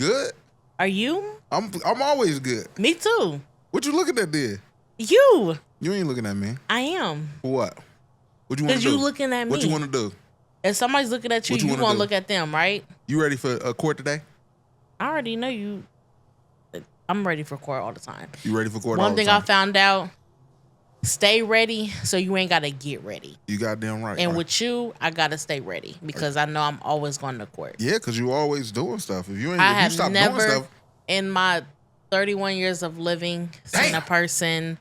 good? Are you? I'm always good. Me too. What you looking at there? You. You ain't looking at me. I am. For what? What you want to do? Because you looking at me. What you want to do? If somebody's looking at you, you want to look at them, right? You ready for a court today? I already know you. I'm ready for court all the time. You ready for court all the time? One thing I found out, stay ready so you ain't got to get ready. You goddamn right. And with you, I got to stay ready because I know I'm always going to court. Yeah, because you always doing stuff. If you have never, doing stuff. In my 31 years of living, seen a person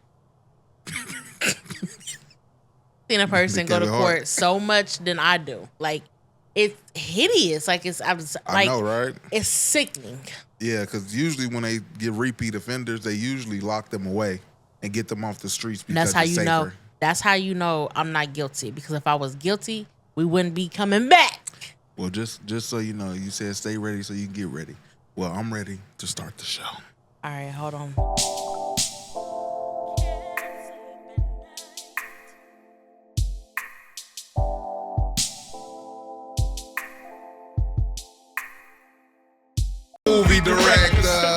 go to court so much than I do. Like, it's hideous. Like, I know, right? It's sickening. Yeah, because usually when they get repeat offenders, they usually lock them away and get them off the streets because it's safer. Know. That's how you know I'm not guilty. Because if I was guilty, we wouldn't be coming back. Well, just so you know, you said stay ready so you can get ready. Well, I'm ready to start the show. All right, hold on. Movie director.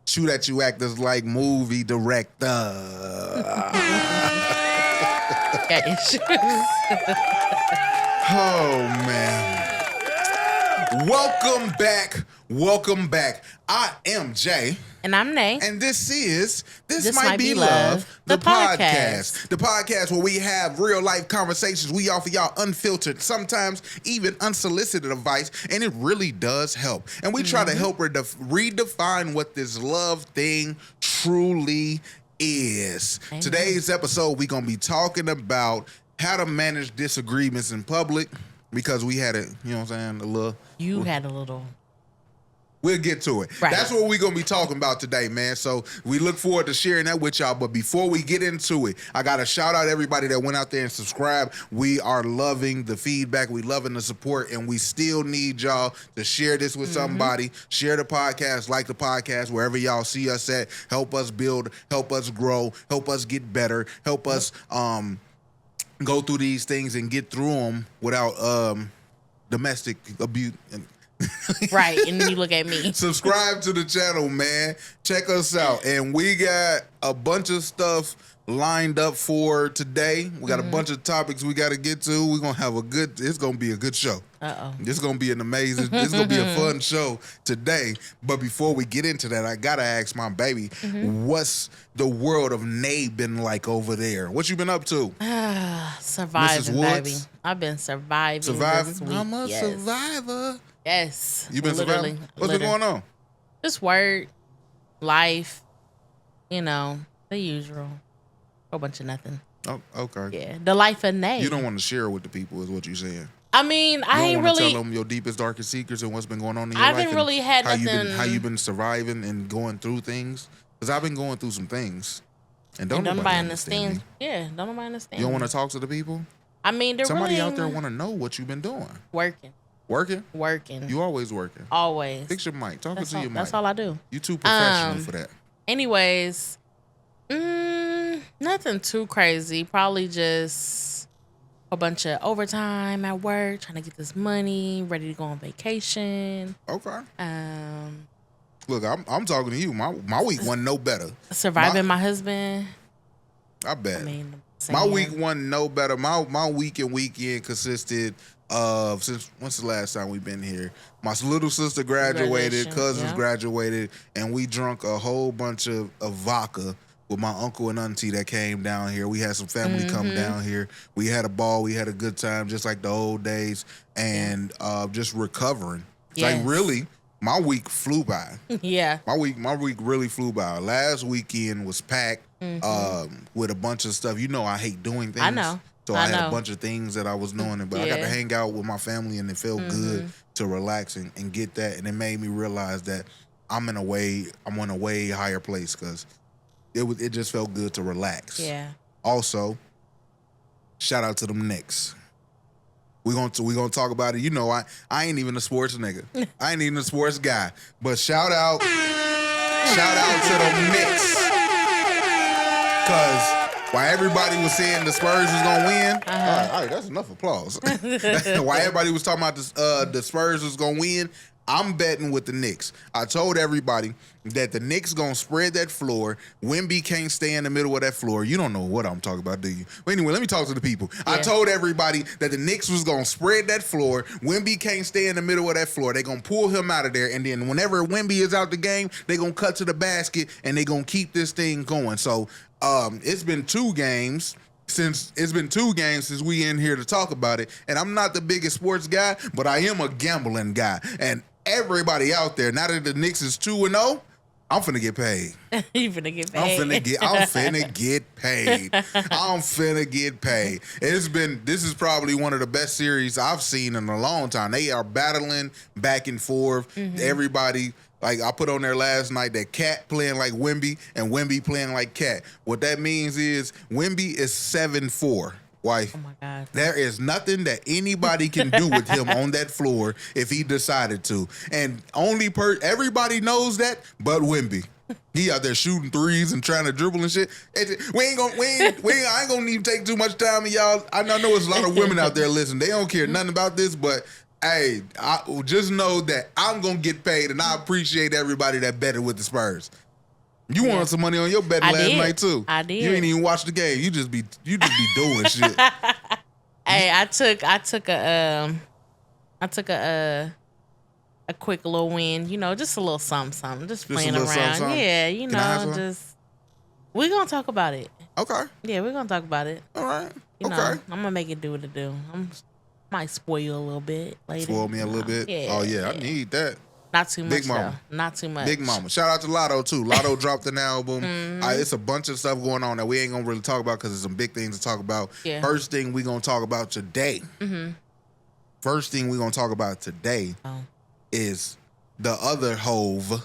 Shoot at you actors like movie director. Oh man. Welcome back. I am Jay. And I'm Nay. And this might be love, the podcast. The podcast where we have real life conversations. We offer y'all unfiltered, sometimes even unsolicited advice, and it really does help. And we try to help her redefine what this love thing truly is. Amen. Today's episode, we're going to be talking about how to manage disagreements in public because we had it, you know what I'm saying, You had a little. We'll get to it. Right. That's what we're going to be talking about today, man. So we look forward to sharing that with y'all. But before we get into it, I got to shout out everybody that went out there and subscribed. We are loving the feedback. We loving the support. And we still need y'all to share this with somebody. Share the podcast, like the podcast, wherever y'all see us at. Help us build, help us grow, help us get better, help us go through these things and get through them without domestic abuse. Right, and then you look at me. Subscribe to the channel, man. Check us out. And we got a bunch of stuff lined up for today. We got a bunch of topics we got to get to. We're going to have it's going to be a good show. This is going to be an amazing, it's going to be a fun show today. But before we get into that, I got to ask my baby, what's the world of Nay been like over there? What you been up to? Surviving, baby. I've been surviving. This week. I'm a survivor. Yes. You been surviving? What's been going on? Just work, life, the usual. Whole bunch of nothing. Oh, okay. Yeah, the life of Nay. You don't want to share with the people is what you're saying. I mean, I ain't really tell them your deepest, darkest secrets and what's been going on in your life. I haven't really had nothing. How you been surviving and going through things? Because I've been going through some things, and don't nobody understand me. Yeah, don't nobody understand. You don't want to talk to the people? I mean, somebody out there want to know what you've been doing. Working. You always working. Always. Fix your mic. Talking to your mic. That's all I do. You too professional for that. Anyways, nothing too crazy. Probably just a bunch of overtime at work, trying to get this money, ready to go on vacation. Okay. Look, I'm talking to you. My week wasn't no better. Surviving my husband. I bet. My week wasn't no better. My week and weekend consisted of, since when's the last time we've been here? My little sister graduated, cousins graduated, and we drunk a whole bunch of vodka with my uncle and auntie that came down here. We had some family come down here. We had a ball. We had a good time, just like the old days, and just recovering. Yes. Like really, my week flew by. Yeah. My week really flew by. Last weekend was packed with a bunch of stuff. You know I hate doing things. I know. So I had a bunch of things that I was doing, but I got to hang out with my family, and it felt good to relax and get that. And it made me realize that I'm on a way higher place because it just felt good to relax. Yeah. Also, shout out to them Knicks. We gonna talk about it. You know, I ain't even a sports nigga. I ain't even a sports guy. But shout out to the Knicks. Because while everybody was saying the Spurs was gonna win, all right, that's enough applause. While everybody was talking about the Spurs was gonna win, I'm betting with the Knicks. I told everybody that the Knicks gonna spread that floor. Wemby can't stay in the middle of that floor. You don't know what I'm talking about, do you? But anyway, let me talk to the people. Yeah. I told everybody that the Knicks was gonna spread that floor. Wemby can't stay in the middle of that floor. They gonna pull him out of there, and then whenever Wemby is out the game, they gonna cut to the basket and they gonna keep this thing going. So it's been 2 games. Since we in here to talk about it, and I'm not the biggest sports guy, but I am a gambling guy. And everybody out there, now that the Knicks is 2-0, I'm finna get paid. You finna get paid. I'm finna get paid. I'm finna get paid. This is probably one of the best series I've seen in a long time. They are battling back and forth. Everybody. Like I put on there last night that Cat playing like Wemby and Wemby playing like Cat. What that means is Wemby is 7'4". Wife. Oh my God. There is nothing that anybody can do with him on that floor if he decided to. And everybody knows that but Wemby. He out there shooting threes and trying to dribble and shit. I ain't gonna even take too much time of y'all. I know there's a lot of women out there listening. They don't care nothing about this, but hey, I just know that I'm gonna get paid, and I appreciate everybody that betted with the Spurs. You wanted some money on your betting last night too. I did. You ain't even watch the game. You just be doing shit. Hey, I took a quick little win. You know, just a little something, just playing around. Something. Yeah, you know, we're gonna talk about it. Okay. Yeah, we're gonna talk about it. All right. You know, I'm gonna make it do what it do. Might spoil you a little bit later. Spoil me a little bit? Yeah. Oh, yeah, I need that. Not too much, Big Mama. though. Not too much. Big Mama. Shout out to Lotto, too. Lotto dropped an album. It's a bunch of stuff going on that we ain't going to really talk about because there's some big things to talk about. Yeah. First thing we going to talk about today. First thing we going to talk about today is the other Hove.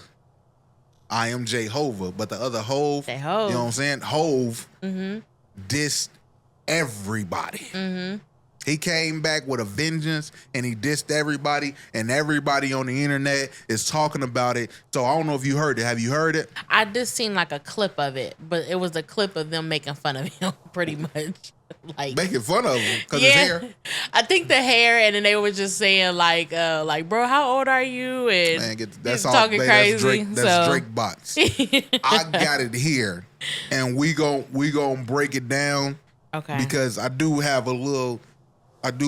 I am J Hova, but the other Hove, you know what I'm saying? Hove dissed everybody. He came back with a vengeance and he dissed everybody, and everybody on the internet is talking about it. So I don't know if you heard it. Have you heard it? I just seen like a clip of it, but it was a clip of them making fun of him pretty much. Like making fun of him because his hair. I think the hair, and then they were just saying like, bro, how old are you? And man, that's all talking crazy. That's Drake bots. I got it here, and we gon' break it down. Okay. Because I do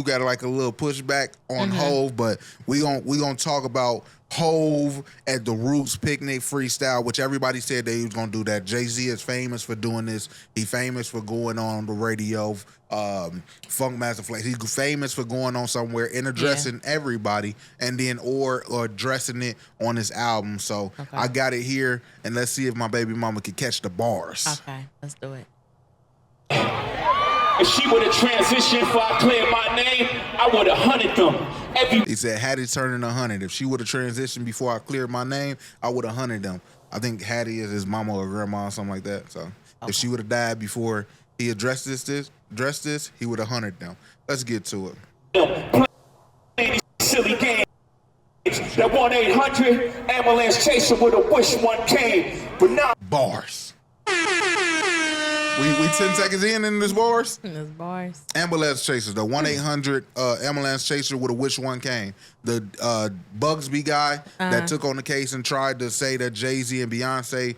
got like a little pushback on Hove, but we gonna talk about Hove at the Roots Picnic Freestyle, which everybody said they was gonna do that. Jay-Z is famous for doing this. He famous for going on the radio, Funkmaster Flex. He's famous for going on somewhere and addressing everybody, and then or addressing it on his album. So I got it here, and let's see if my baby mama can catch the bars. Okay, let's do it. If she would have transitioned before I cleared my name, I would have hunted them. He said, Hattie turning 100. If she would have transitioned before I cleared my name, I would have hunted them. I think Hattie is his mama or grandma or something like that. So if she would have died before he addressed this, he would have hunted them. Let's get to it. Silly games. That 1-800 ambulance chaser would have wished one came, but now bars. We 10 seconds in this bars? This bars. Ambulance chasers. The 1-800 ambulance chaser would have wished one came. The Bugsby guy that took on the case and tried to say that Jay-Z and Beyonce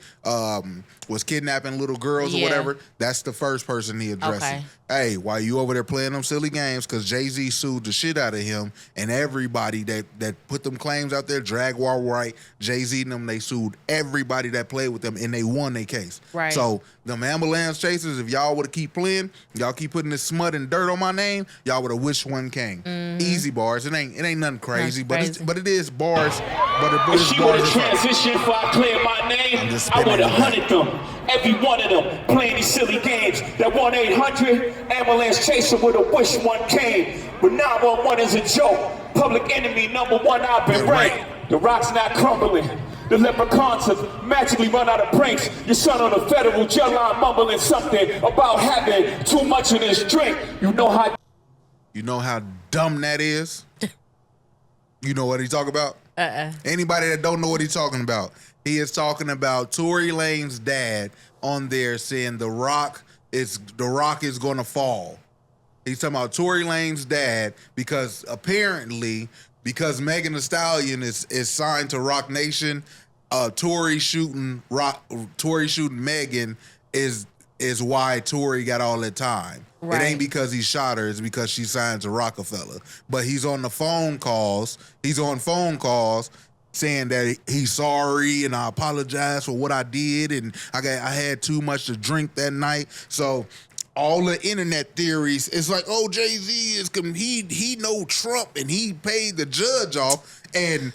was kidnapping little girls or whatever. That's the first person he addressed. Okay. Hey, why you over there playing them silly games? Because Jay-Z sued the shit out of him, and everybody that put them claims out there, Jaguar Wright, Jay-Z and them, they sued everybody that played with them, and they won their case. Right. So them ambulance chasers, if y'all would have keep playing, y'all keep putting this smut and dirt on my name, y'all would have wished one came. Easy bars. It ain't nothing crazy, but it is bars. But it's she would have transitioned before I cleared my name, I would have hunted them. Every one of them playing these silly games. That 1-800 ambulance chaser would have wished one came. But 911 is a joke. Public enemy #1, I've been ranked. The rock's not crumbling. The leprechauns have magically run out of pranks. Your son on the federal jail line mumbling something about having too much of this drink. You know how dumb that is? You know what he's talking about? Anybody that don't know what he's talking about, He is talking about Tory Lanez's dad on there saying the Rock is gonna fall. He's talking about Tory Lanez's dad because apparently because Megan Thee Stallion is signed to Rock Nation, Tory shooting Megan is why Tory got all that time. Right. It ain't because he shot her, it's because she signed to Rockefeller. But he's on phone calls saying that he's sorry and I apologize for what I did and I had too much to drink that night. So all the internet theories, it's like, oh, Jay-Z he know Trump and he paid the judge off, and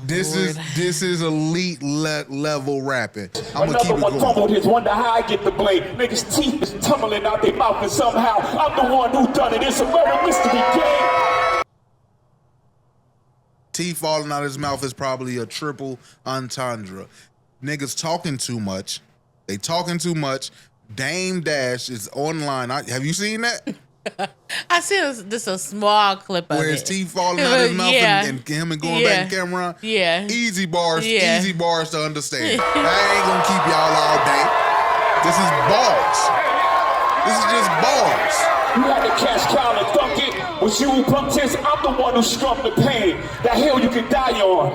this is elite level rapping. I'm gonna keep it going. Fumbled his wonder how I get the blame. Niggas' teeth is tumbling out their mouth, and somehow I'm the one who done it. It's a murder mystery game. Teeth falling out of his mouth is probably a triple entendre. Niggas talking too much. They talking too much. Dame Dash is online. Have you seen that? I see this a small clip of it. Where his teeth falling out of his mouth and him going back in camera. Yeah. Easy bars to understand. I ain't gonna keep y'all all day. This is bars. This is just bars. You had to cash cow and thunk it. With you who pumped his, I'm the one who struck the pain. That hill you can die on.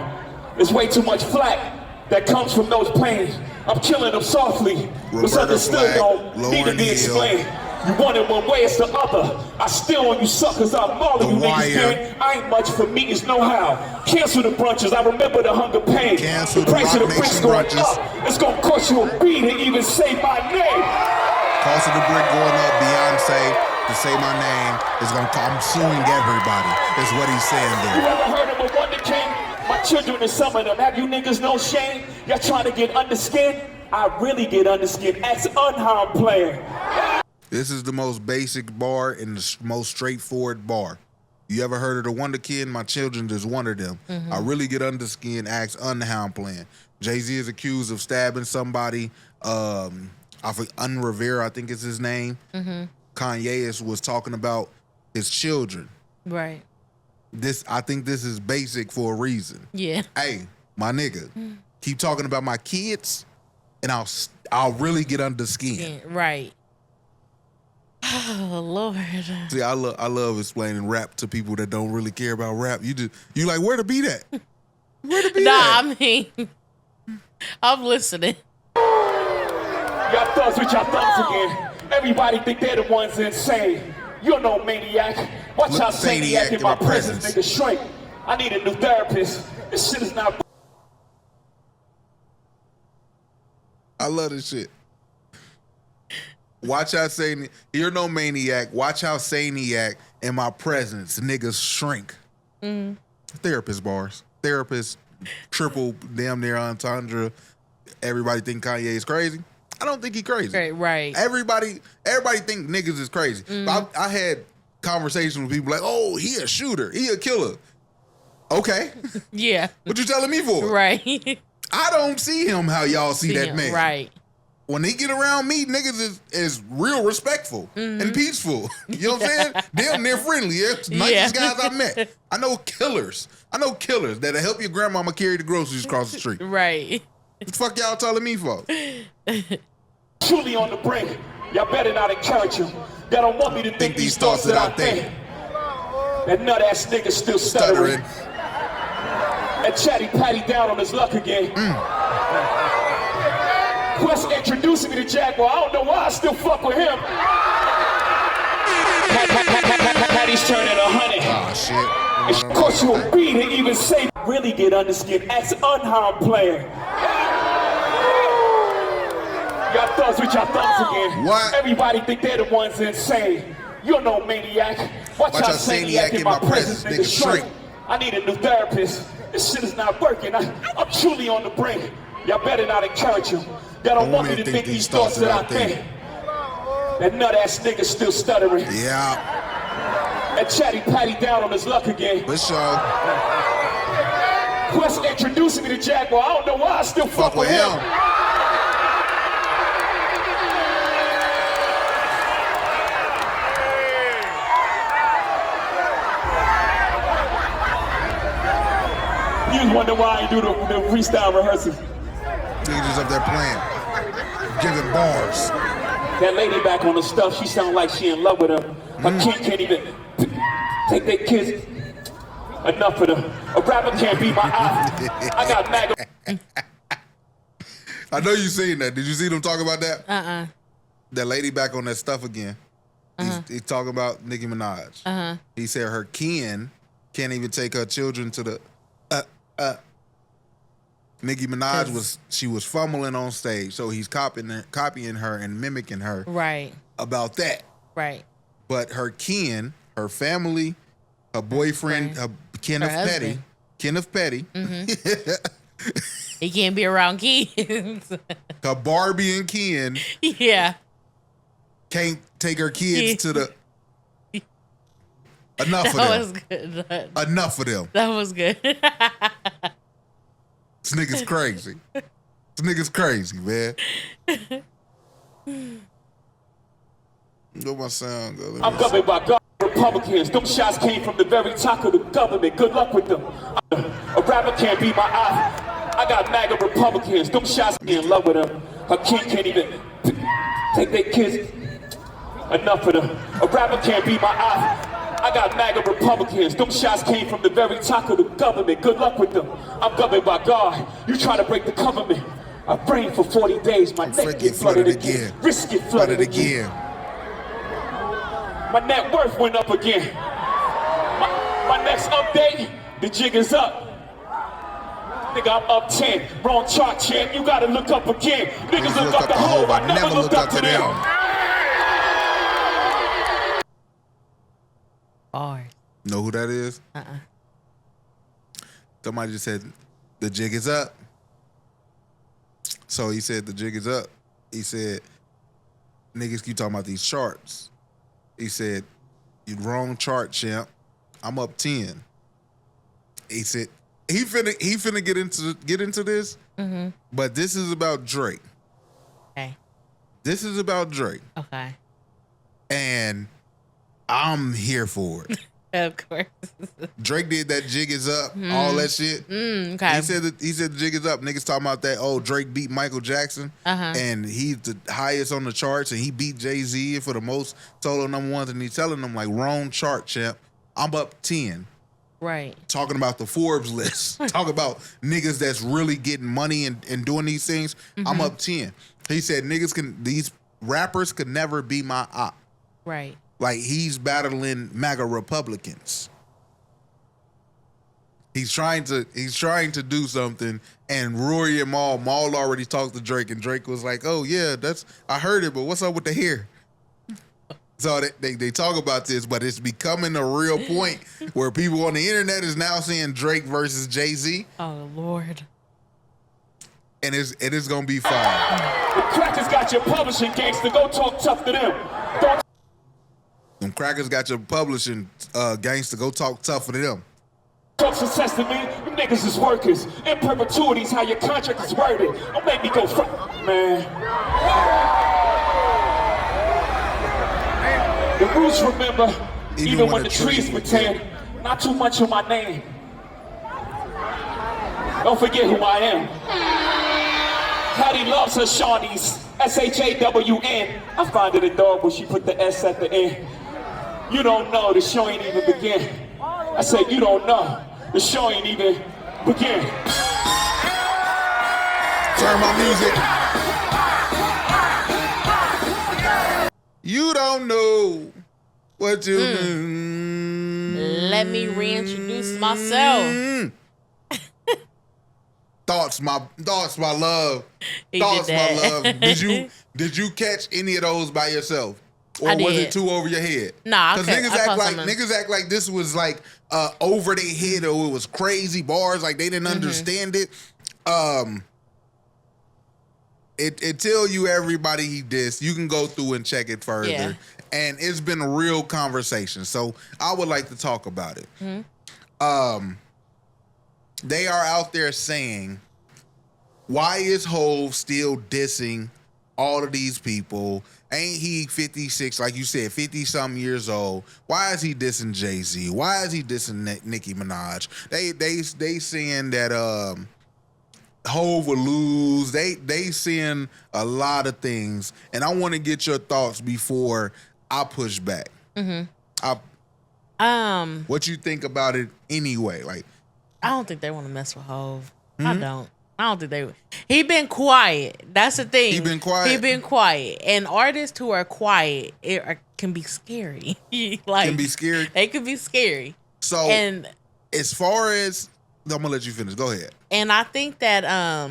There's way too much flack that comes from those pains. I'm killing them softly. Misunderstood don't need to be explained. You want it one way, it's the other. I still on you suckers, I'm mauling you niggas gang. I ain't much for me, it's no how. Cancel the brunches, I remember the hunger pain. Cancel the price of the bricks going brunches. up. It's gonna cost you a beat to even say my name. Cost of the brick going up, Beyonce, to say my name, is gonna I'm suing everybody, is what he's saying there. You ever heard of a Wonder King? My children and some of them, have you niggas no shame? Y'all trying to get under skin? I really get under skin. That's unharmed player. This is the most basic bar and the most straightforward bar. You ever heard of the Wonder Kid? My children is one of them. Mm-hmm. I really get under skin, ask unhound playing. Jay-Z is accused of stabbing somebody. Rivera, I think is his name. Mm-hmm. Kanye was talking about his children. Right. I think this is basic for a reason. Yeah. Hey, my nigga, keep talking about my kids, and I'll really get under skin. Right. Oh Lord. See, I love explaining rap to people that don't really care about rap. You like where to be at? Where to be at? I mean, I'm listening. Y'all thugs with y'all thugs again. Everybody think they're the ones insane. You're no maniac. Watch how Saniac in my presence, nigga, shrink. I need a new therapist. This shit is not. I love this shit. Watch how Saniac, you're no maniac. Watch how Saniac in my presence, niggas shrink. Mm. Therapist bars. Therapist, triple damn near entendre. Everybody think Kanye is crazy. I don't think he crazy. Right. Everybody think niggas is crazy. I had conversations with people like, oh, he a shooter. He a killer. Okay. Yeah. What you telling me for? Right. I don't see him how y'all see that man. Right. When he get around me, niggas is real respectful and peaceful. You know what I'm saying? Damn near friendly. Nicest guys I met. I know killers that'll help your grandmama carry the groceries across the street. Right. What the fuck y'all telling me for? Truly on the brink. Y'all better not encourage him. Y'all don't want me to think these thoughts that I think. That nut ass nigga still stuttering. That chatty patty down on his luck again. Quest introducing me to Jaguar. I don't know why I still fuck with him. Patty's turning 100. Oh shit. It cost you a beat to even say really get under skin. That's unharmed player. Y'all thugs with y'all thugs again. What? Everybody think they're the ones insane. You're no maniac. Watch how Saniac in my presence, nigga, shrink. I need a new therapist. This shit is not working. I'm truly on the brink. Y'all better not encourage him. Y'all don't want me to think these thoughts that I think. That nut ass nigga still stuttering. Yeah. That chatty patty down on his luck again. For sure. Quest introducing me to Jaguar. I don't know why I still fuck with him. You wonder why I do the freestyle rehearsal. up there playing, giving bars. That lady back on the stuff, she sound like she in love with him. Her kid can't even take their kids. Enough of them. A rapper can't beat my eye. I got MAGA. I know you seen that. Did you see them talk about that? Uh-uh. That lady back on that stuff again. He's talking about Nicki Minaj. He said her kin can't even take her children to the Nicki Minaj was fumbling on stage, so he's copying her and mimicking her about that. Right. But her kin, her family, her boyfriend, her Kenneth Petty. He can't be around kids. Her Barbie and Ken can't take her kids to the enough of them. That was good. Enough of them. That was good. This nigga's crazy. This nigga's crazy, man. Go my sound go. I'm governed by God. Republicans, them shots came from the very top of the government. Good luck with them. A rapper can't beat my eye. I got MAGA Republicans, them shots be in love with them. Her kid can't even take their kids. Enough of them. A rapper can't beat my eye. I got MAGA Republicans, them shots came from the very top of the government. Good luck with them. I'm governed by God. You try to break the government. I brain for 40 days, my neck get flooded again. Wrist get flooded again. My net worth went up again. My next update, the jig is up. Nigga, I'm up 10. Wrong chart, champ. You gotta look up again. Niggas look up the hove. I never looked up to them. Bars. Know who that is? Somebody just said the jig is up. So he said the jig is up. He said niggas keep talking about these charts. He said, "You wrong chart, champ. I'm up 10." He said he finna get into this, but this is about Drake. Okay. This is about Drake. Okay. And I'm here for it. Of course. Drake did that jig is up, all that shit. Okay. He said the jig is up. Niggas talking about that. Oh, Drake beat Michael Jackson, and he's the highest on the charts, and he beat Jay-Z for the most solo number ones, and he's telling them like wrong chart, champ. I'm up 10. Right. Talking about the Forbes list. Talking about niggas that's really getting money and doing these things. I'm up 10. He said these rappers could never be my op. Right. Like he's battling MAGA Republicans. He's trying to do something, and Rory and Maul already talked to Drake, and Drake was like, "Oh yeah, I heard it, but what's up with the hair?" So they talk about this, but it's becoming a real point where people on the internet is now saying Drake versus Jay-Z. Oh Lord. And it is gonna be fine. The crackers got your publishing gangster. Go talk tough to them. Them crackers got your publishing gangster. Go talk tough to them. Talk success to me. You niggas is workers. In perpetuity's how your contract is worded. Don't make me go man. The roots remember, even when the trees pretend. Not too much of my name. Don't forget who I am. Hattie loves her Shawnees. S-H-A-W-N. I find it adorable she put the S at the end. You don't know, the show ain't even begin. I said, you don't know, the show ain't even begin. Turn my music. You don't know what you do. Let me reintroduce myself. Thoughts, my love. He Thoughts, did my that. love. Did you catch any of those by yourself? Or was it too over your head? Nah, because niggas act like this was like over their head, or it was crazy bars, like they didn't understand it. It tell you everybody he dissed. You can go through and check it further. Yeah. And it's been a real conversation. So I would like to talk about it. They are out there saying, why is Hov still dissing all of these people? Ain't he 56, like you said, 50-something years old? Why is he dissing Jay-Z? Why is he dissing Nicki Minaj? They saying that Hov will lose. They seeing a lot of things, and I want to get your thoughts before I push back. What you think about it anyway? Like, I don't think they want to mess with Hov. I don't think they would. He been quiet. That's the thing. He been quiet? He been quiet. And artists who are quiet can be scary. Like, can be scary? They can be scary. So, and as far as... I'm going to let you finish. Go ahead. And I think that... I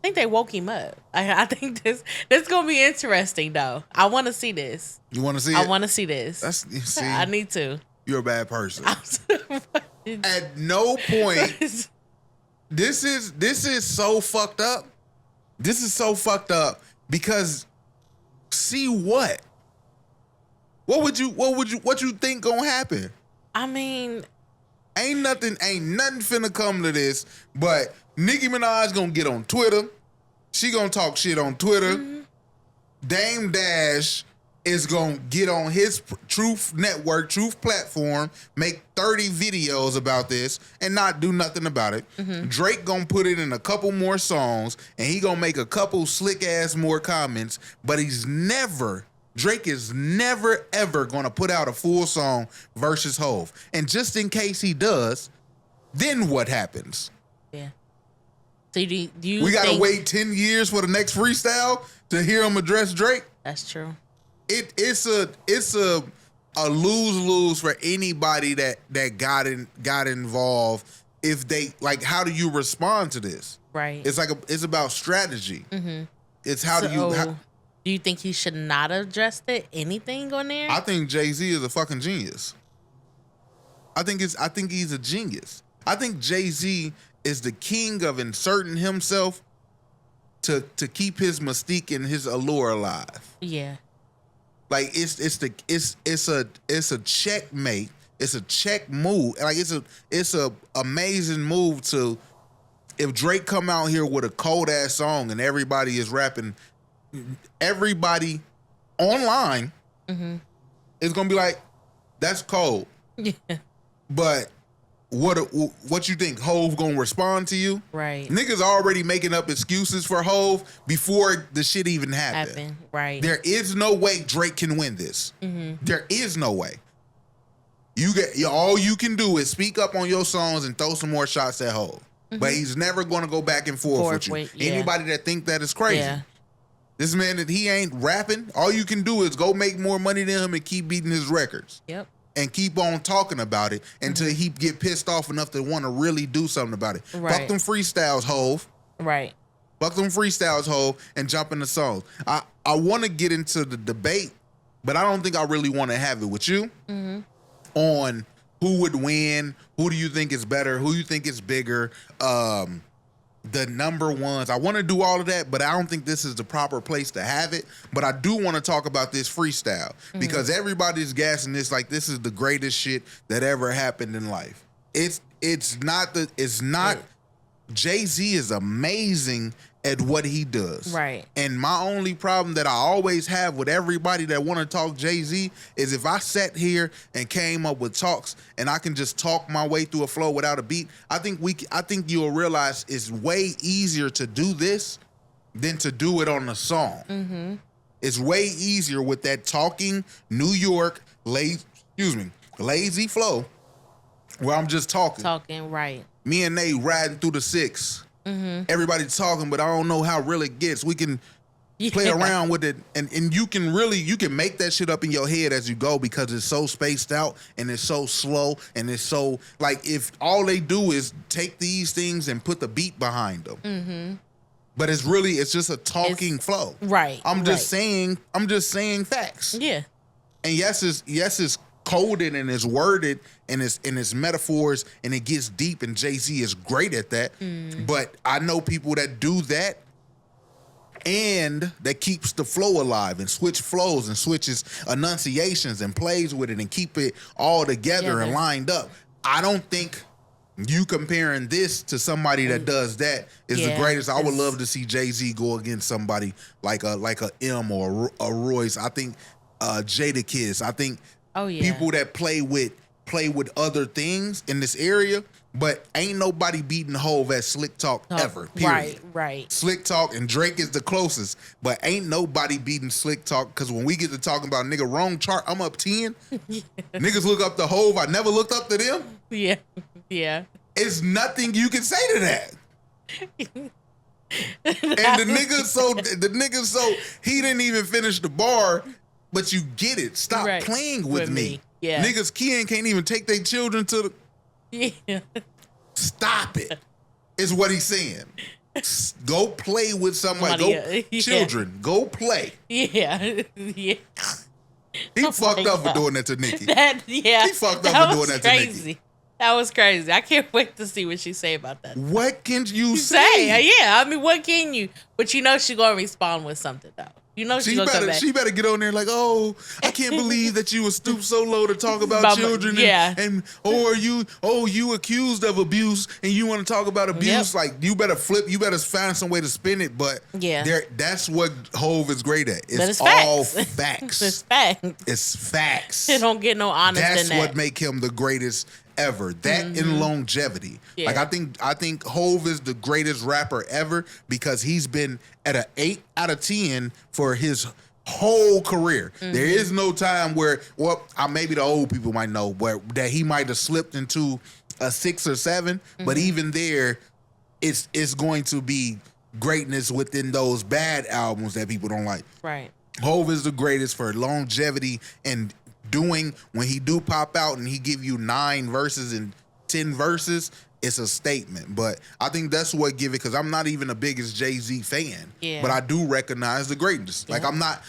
think they woke him up. I think this going to be interesting, though. I want to see this. You want to see it? I want to see this. You see, I need to. You're a bad person. At no point... This is so fucked up. This is so fucked up because see what? What you think gonna happen? I mean, ain't nothing finna come to this, but Nicki Minaj gonna get on Twitter. She gonna talk shit on Twitter. Mm-hmm. Dame Dash is gonna get on his Truth Network, Truth platform, make 30 videos about this and not do nothing about it. Mm-hmm. Drake gonna put it in a couple more songs and he gonna make a couple slick ass more comments, but Drake is never ever gonna put out a full song versus Hov. And just in case he does, then what happens? Yeah. So do you we gotta wait 10 years for the next freestyle to hear him address Drake? That's true. It's a lose-lose for anybody that got involved. If they like, how do you respond to this? Right. It's about strategy. Mm-hmm. It's how do you think he should not have addressed it? Anything on there? I think Jay-Z is a fucking genius. I think he's a genius. I think Jay-Z is the king of inserting himself to keep his mystique and his allure alive. Yeah. Like it's a checkmate. It's a check move. Like it's a amazing move to if Drake come out here with a cold ass song and everybody is rapping, everybody online is gonna be like, that's cold. Yeah. But what you think? Hov gonna respond to you? Right. Niggas already making up excuses for Hov before the shit even happened. Right. There is no way Drake can win this. Mm-hmm. There is no way. All you can do is speak up on your songs and throw some more shots at Hov. Mm-hmm. But he's never gonna go back and forth with you. Anybody that think that is crazy. Yeah. This man that he ain't rapping, all you can do is go make more money than him and keep beating his records. Yep. And keep on talking about it until he get pissed off enough to want to really do something about it. Right. Fuck them freestyles, Hov. Right. Fuck them freestyles, Hov, and jump in the songs. I want to get into the debate, but I don't think I really want to have it with you on who would win, who do you think is better, who you think is bigger, the number ones. I want to do all of that, but I don't think this is the proper place to have it. But I do want to talk about this freestyle because everybody's gassing this like this is the greatest shit that ever happened in life. It's not. Jay-Z is amazing at what he does. Right. And my only problem that I always have with everybody that want to talk Jay-Z is if I sat here and came up with talks and I can just talk my way through a flow without a beat, I think you'll realize it's way easier to do this than to do it on a song. Mm-hmm. It's way easier with that talking New York lazy flow where I'm just talking. Talking, right. Me and Nate riding through the 6. Mm-hmm. Everybody's talking, but I don't know how real it gets. We can play around with it, and you can make that shit up in your head as you go because it's so spaced out and it's so slow and it's so like if all they do is take these things and put the beat behind them. Mm-hmm. But it's just a talking flow. Right. I'm just saying facts. Yeah. And yes, it's coded and it's worded and it's metaphors and it gets deep and Jay-Z is great at that. But I know people that do that and that keeps the flow alive and switch flows and switches enunciations and plays with it and keep it all together and lined up. I don't think you comparing this to somebody that does that is the greatest. I would love to see Jay-Z go against somebody like a M or a Royce. I think Jadakiss. I think people that play with other things in this area But ain't nobody beating Hove at Slick Talk ever. Period. Right. Slick Talk and Drake is the closest, but ain't nobody beating Slick Talk because when we get to talking about nigga wrong chart, I'm up 10. Niggas look up to Hove. I never looked up to them. Yeah. Yeah. It's nothing you can say to that. And the nigga so he didn't even finish the bar, but you get it. Stop playing with me. Yeah. Niggas can't even take their children to the Yeah. Stop it. Is what he's saying. Go play with somebody. Children, go play. Yeah. Yeah. He fucked up for doing that to Nicki. He fucked up for doing that to Nicki. That was crazy. I can't wait to see what she say about that. What can you say? Yeah, I mean, what can you? But you know she gonna respond with something though. You know she gonna come back. She better get on there like, oh, I can't believe that you would stoop so low to talk about children. Or you accused of abuse and you want to talk about abuse. Like you better find some way to spin it. But that's what Hove is great at. It's all facts. It's facts. It's facts. It don't get no honest in that. That's what make him the greatest ever. That and longevity. Like I think Hove is the greatest rapper ever because he's been at an 8 out of 10 for his whole career. There is no time where, well, maybe the old people might know, where that he might have slipped into a 6 or 7, but even there, it's going to be greatness within those bad albums that people don't like. Right. Hove is the greatest for longevity and doing when he do pop out and he give you 9 verses and 10 verses, it's a statement. But I think that's what give it, because I'm not even the biggest Jay-Z fan, but I do recognize the greatness. Like I'm not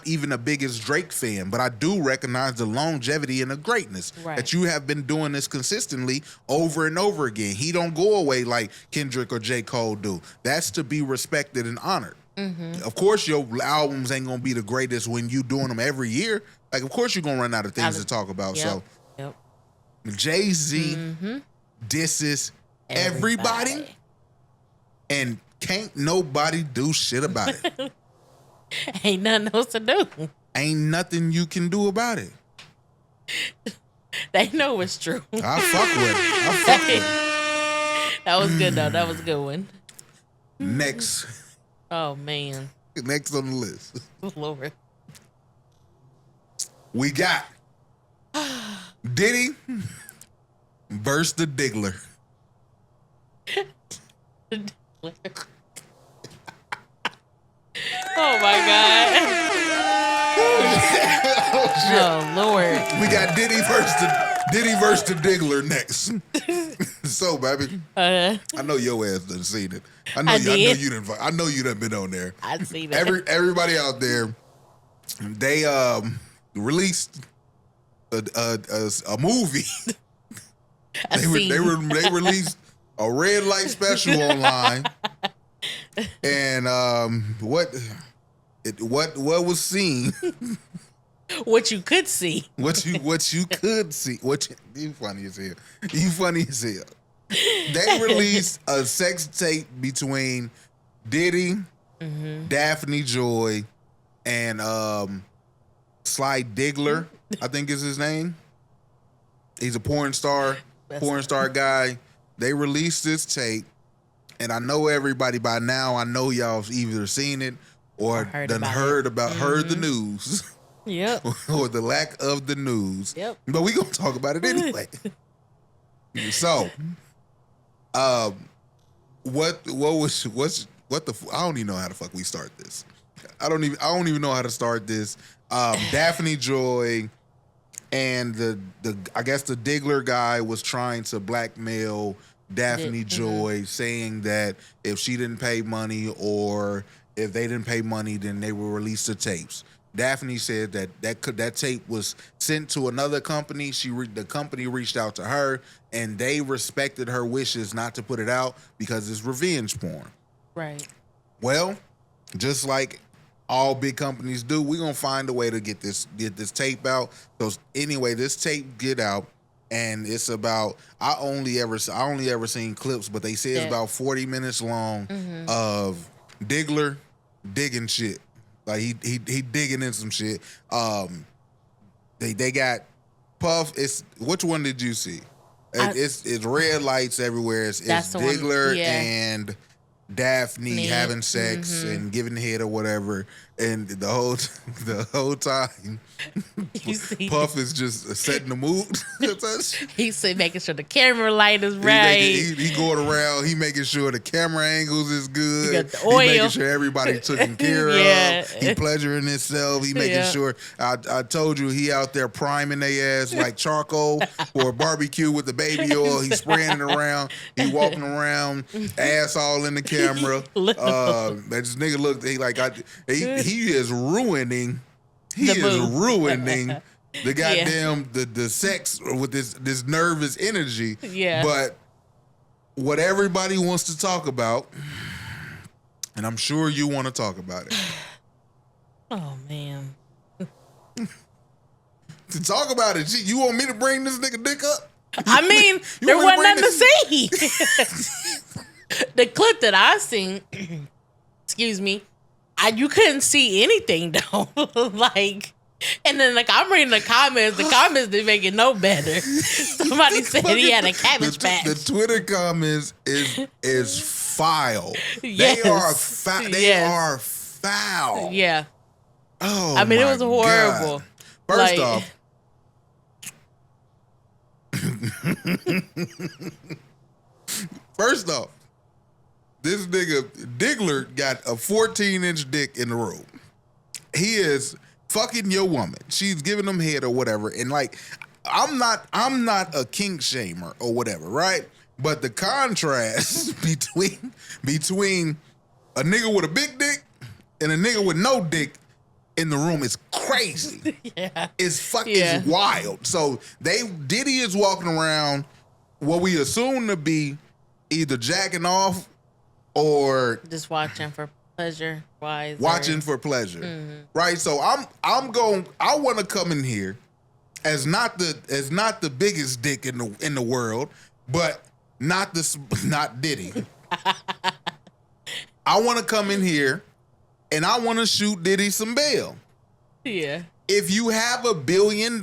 even the biggest Drake fan, but I do recognize the longevity and the greatness that you have been doing this consistently over and over again. He don't go away like Kendrick or J. Cole do. That's to be respected and honored. Of course your albums ain't gonna be the greatest when you doing them every year. Like, of course you're going to run out of things to talk about. So, Jay-Z disses everybody, and can't nobody do shit about it. Ain't nothing else to do. Ain't nothing you can do about it. They know it's true. I fuck with it. That was good, though. That was a good one. Next. Oh, man. Next on the list. Lord. We got Diddy versus the Diggler. Oh my God. Oh Lord. We got Diddy versus the Diggler next. So, baby, I know your ass done seen it. I know you done been on there. I seen it. Everybody out there, they released a movie. They released a red light special online, and what was seen. What you could see. What you could see. You funny as hell. You funny as hell. They released a sex tape between Diddy, Daphne Joy, and Sly Diggler, I think is his name. He's a porn star guy. They released this tape, and I know everybody by now. I know y'all have either seen it or heard the news. Yep. Or the lack of the news. Yep. But we gonna talk about it anyway. So, I don't even know how the fuck we start this. I don't even know how to start this. Daphne Joy and I guess the Diggler guy was trying to blackmail Daphne Joy, saying that if she didn't pay money or if they didn't pay money, then they will release the tapes. Daphne said that tape was sent to another company. The company reached out to her, and they respected her wishes not to put it out because it's revenge porn. Right. Well, just like all big companies do, we're gonna find a way to get this tape out. So anyway, this tape get out, and it's about I only ever seen clips, but they say it's about 40 minutes long of Diggler digging shit. Like he digging in some shit. They got Puff. Which one did you see? It's red lights everywhere. It's Diggler and Daphne having sex and giving head or whatever, and the whole time Puff is just setting the mood. He's making sure the camera light is right. He going around. He making sure the camera angles is good. He got the oil. He making sure everybody taken care of. He pleasuring himself. He making sure. I told you he out there priming their ass like charcoal or barbecue with the baby oil. He spraying it around. He walking around, ass all in the camera. This nigga look. He is ruining. He is ruining the goddamn the sex with this nervous energy. Yeah. But what everybody wants to talk about, and I'm sure you want to talk about it. Oh man. To talk about it, you want me to bring this nigga dick up? I mean, there wasn't nothing to see. The clip that I seen, excuse me, you couldn't see anything though. Like, and then like I'm reading the comments didn't make it no better. Somebody said he had a cabbage patch. The Twitter comments is foul. Yes. They are foul. Yeah. Oh, I mean, it was horrible. God. First off, this nigga Diggler got a 14-inch dick in the room. He is fucking your woman. She's giving him head or whatever. And like, I'm not a kink shamer or whatever, right? But the contrast between a nigga with a big dick and a nigga with no dick in the room is crazy. Yeah. It's fucking wild. So Diddy is walking around what we assume to be either jacking off or just watching for pleasure wise. Watching for pleasure. Right? So I want to come in here as not the biggest dick in the world, but not Diddy. I want to come in here and I want to shoot Diddy some bail. Yeah. If you have $1 billion,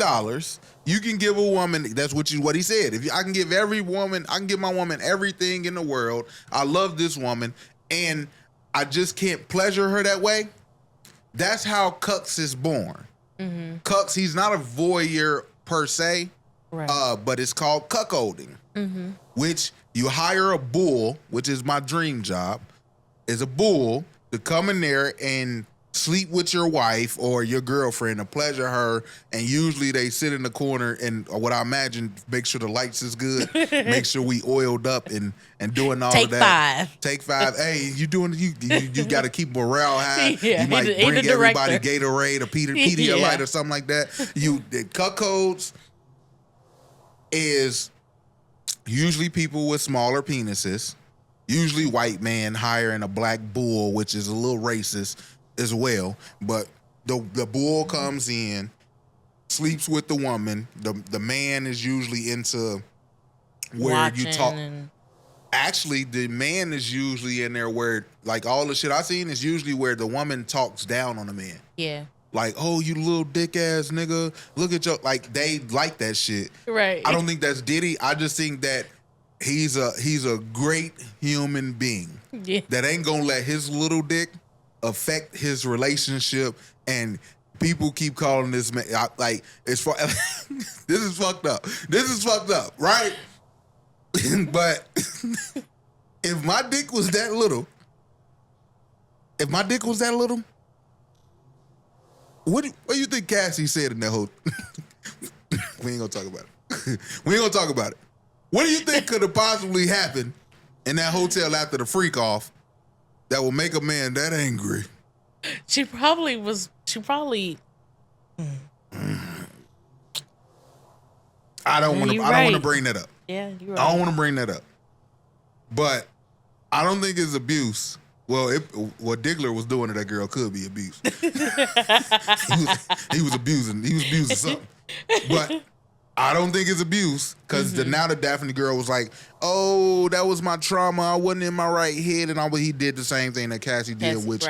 you can give a woman, that's what he said. I can give my woman everything in the world. I love this woman and I just can't pleasure her that way. That's how Cucks is born. Mm-hmm. Cucks, he's not a voyeur per se, right. But it's called cuckolding, which you hire a bull, which is my dream job, is a bull to come in there and sleep with your wife or your girlfriend to pleasure her, and usually they sit in the corner and what I imagine, make sure the lights is good, make sure we oiled up and doing all of that. Take five. Hey, you got to keep morale high. Yeah, you might bring everybody Gatorade or Pedialyte or something like that. The cuckolds is usually people with smaller penises, usually white man hiring a black bull, which is a little racist as well, but the bull comes in, sleeps with the woman. The man is usually into where watching you talk. Actually, the man is usually in there where, like, all the shit I seen is usually where the woman talks down on the man. Yeah. Like, oh, you little dick ass nigga. Look at your, like, they like that shit. Right. I don't think that's Diddy. I just think that he's a great human being. Yeah. That ain't gonna let his little dick affect his relationship, and people keep calling this man like it's this is fucked up. This is fucked up, right? But if my dick was that little, what do you think Cassie said in that whole? We ain't gonna talk about it. We ain't gonna talk about it. What do you think could have possibly happened in that hotel after the freak off that will make a man that angry? She probably. I don't want to bring that up. Yeah, you're right. I don't want to bring that up. But I don't think it's abuse. Well, what Diggler was doing to that girl could be abuse. he was abusing something. But I don't think it's abuse, because now the Daphne girl was like, oh, that was my trauma. I wasn't in my right head. And he did the same thing that Cassie did, which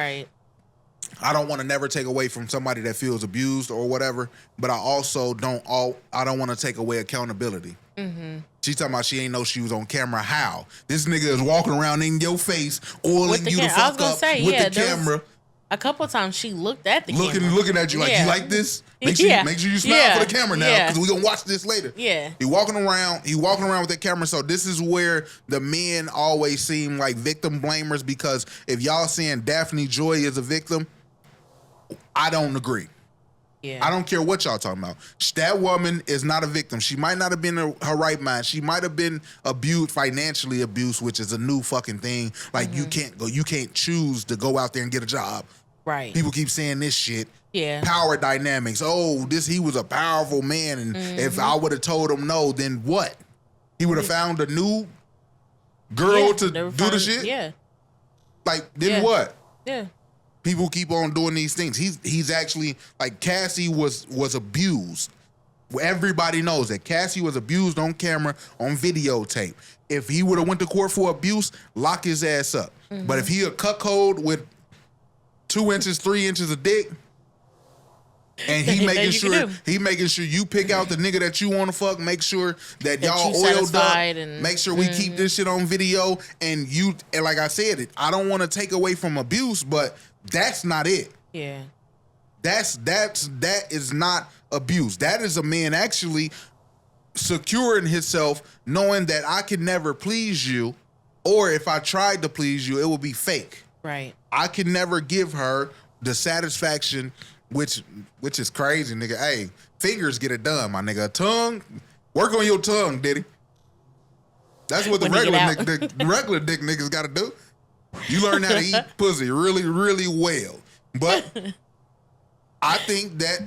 I don't want to never take away from somebody that feels abused or whatever, but I also don't want to take away accountability. Mm-hmm. She talking about she ain't know she was on camera. How? This nigga is walking around in your face, oiling you the fuck up with the camera. A couple of times she looked at the camera. Looking at you like, you like this? Make sure you smile for the camera now, because we gonna watch this later. Yeah. He walking around with that camera. So this is where the men always seem like victim blamers, because if y'all saying Daphne Joy is a victim, I don't agree. Yeah. I don't care what y'all talking about. That woman is not a victim. She might not have been in her right mind. She might have been abused, financially abused, which is a new fucking thing. Like you can't choose to go out there and get a job. Right. People keep saying this shit. Yeah. Power dynamics. Oh, he was a powerful man, and if I would have told him no, then what? He would have found a new girl to do the shit? Yeah. Like, then what? Yeah. People keep on doing these things. He's actually, like, Cassie was abused. Everybody knows that Cassie was abused on camera, on videotape. If he would have went to court for abuse, lock his ass up. Mm-hmm. But if he a cuckold with 2 inches, 3 inches of dick, and he making sure you pick out the nigga that you want to fuck, make sure that y'all oiled up, make sure we keep this shit on video, and like I said, I don't want to take away from abuse, but that's not it. Yeah. That is not abuse. That is a man actually securing himself, knowing that I can never please you, or if I tried to please you, it would be fake. Right. I can never give her the satisfaction, which is crazy, nigga. Hey, fingers get it done, my nigga. Tongue, work on your tongue, Diddy. That's what the regular dick niggas got to do. You learn how to eat pussy really, really well. But I think that,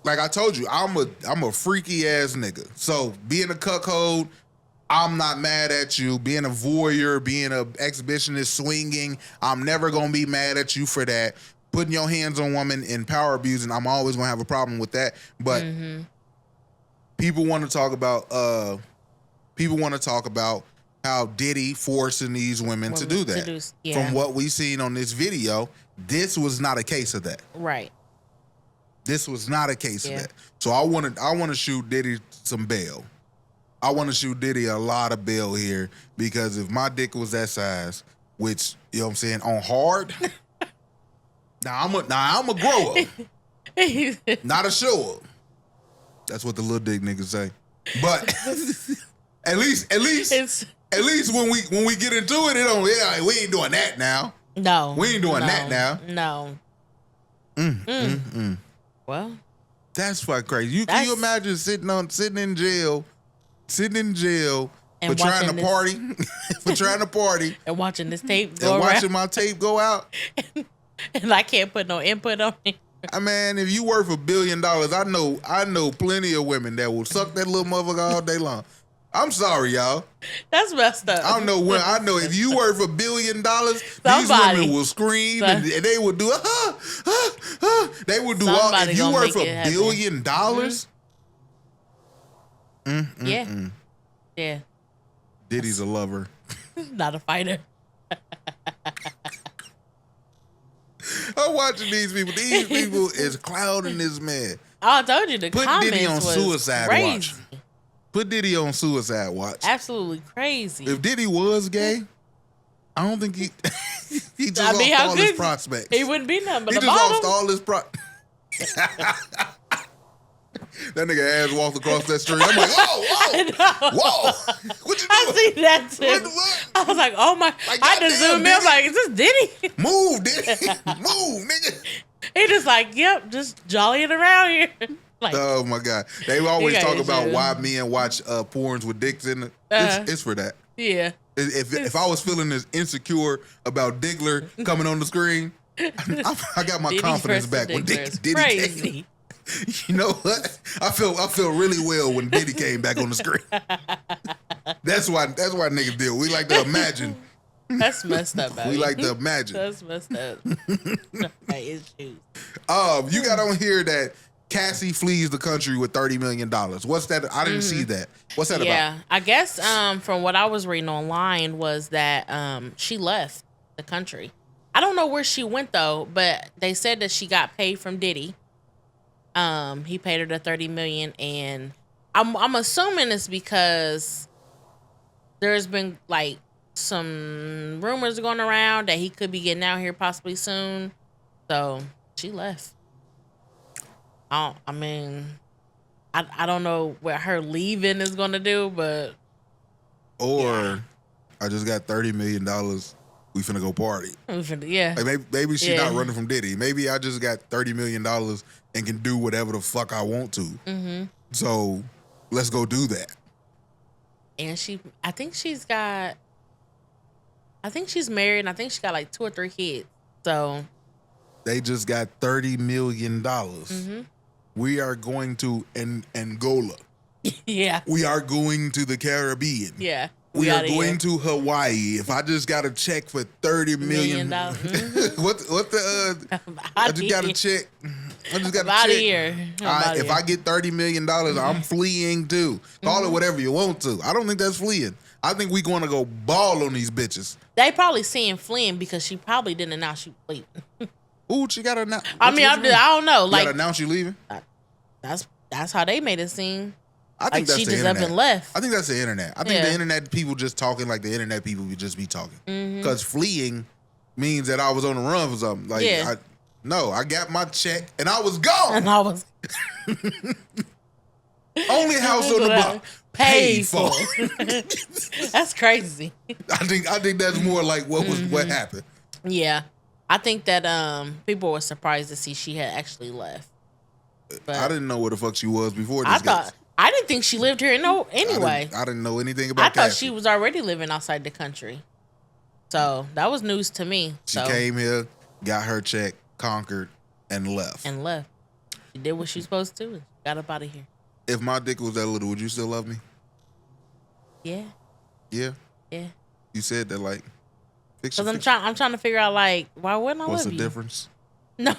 like I told you, I'm a freaky ass nigga. So being a cuckold, I'm not mad at you. Being a voyeur, being an exhibitionist, swinging, I'm never gonna be mad at you for that. Putting your hands on women and power abusing, I'm always gonna have a problem with that. But people want to talk about how Diddy forcing these women to do that. From what we seen on this video, this was not a case of that. Right. This was not a case of that. So I want to shoot Diddy some bail. I want to shoot Diddy a lot of bail here, because if my dick was that size, which, you know what I'm saying, on hard, I'm a grower, not a shower. That's what the little dick niggas say. But at least when we get into it, we ain't doing that now. No, we ain't doing that now. No. Well, that's fucking crazy. Can you imagine sitting in jail for trying to party, and watching this tape go and around. watching my tape go out, and I can't put no input on it. I mean, if you worth $1 billion, I know plenty of women that will suck that little motherfucker all day long. I'm sorry, y'all. That's messed up. I know if you worth $1 billion, these women will scream and they will do they will do all. If you worth $1 billion, yeah. Diddy's a lover, not a fighter. I'm watching these people. These people is clowning this man. Oh, I told you, the comments Diddy on was suicide crazy. watch. Put Diddy on suicide watch. Absolutely crazy. If Diddy was gay, I don't think he just lost all his prospects. He wouldn't be nothing but he just lost all his That nigga ass walked across that street. I'm like, whoa. What you doing? I see that too. What? I was like, oh my. Like, I just zoomed in. I'm like, is this Diddy? Move, Diddy. Move, nigga. He just like, yep, just jollying around here. Like, oh my God. They always talk about why men watch porns with dicks in it. It's for that. Yeah. If I was feeling as insecure about Diggler coming on the screen, I got my Diddy's confidence back when Diddy came. You know what? I feel really well when Diddy came back on the screen. That's why niggas deal. We like to imagine. That's messed up, baby. We like to imagine. That's messed up. Issues. You got on here that Cassie flees the country with $30 million. What's that? I didn't see that. What's that about? Yeah, I guess from what I was reading online was that she left the country. I don't know where she went though, but they said that she got paid from Diddy. He paid her the $30 million, and I'm assuming it's because there's been like some rumors going around that he could be getting out here possibly soon. So she left. I don't know what her leaving is gonna do, but I just got $30 million. We finna go party. Yeah. Like maybe she not running from Diddy. Maybe I just got $30 million and can do whatever the fuck I want to. Mm-hmm. So let's go do that. And I think she's married, and I think she got like 2 or 3 kids. So they just got $30 million. Mm-hmm. We are going to Angola. Yeah. We are going to the Caribbean. Yeah. We are going to Hawaii. If I just got a check for $30 million. Mm-hmm. what the I just got a check. I just got about a check. Here. If I get $30 million, I'm fleeing too. Call it whatever you want to. I don't think that's fleeing. I think we going to go ball on these bitches. They probably saying fleeing because she probably didn't announce she was leaving. Ooh, she got to announce. I don't know. You Like, got to announce you leaving? That's how they made it seem. I think that's she the just internet. up and left. I think that's the internet. I think the internet people just talking like the internet people would just be talking. Because fleeing means that I was on the run for something. Like, I got my check and I was gone. And I was only house on the block paid for. That's crazy. I think that's more like what happened. Yeah, I think that people were surprised to see she had actually left. But I didn't know where the fuck she was before. I didn't think she lived here. Anyway, I didn't know anything about. I thought she was already living outside the country. So that was news to me. She came here, got her check, conquered, and left. She did what she was supposed to. Got up out of here. If my dick was that little, would you still love me? Yeah. Yeah. Yeah. You said that like. Because I'm trying to figure out like why wouldn't I love you? What's the difference? No.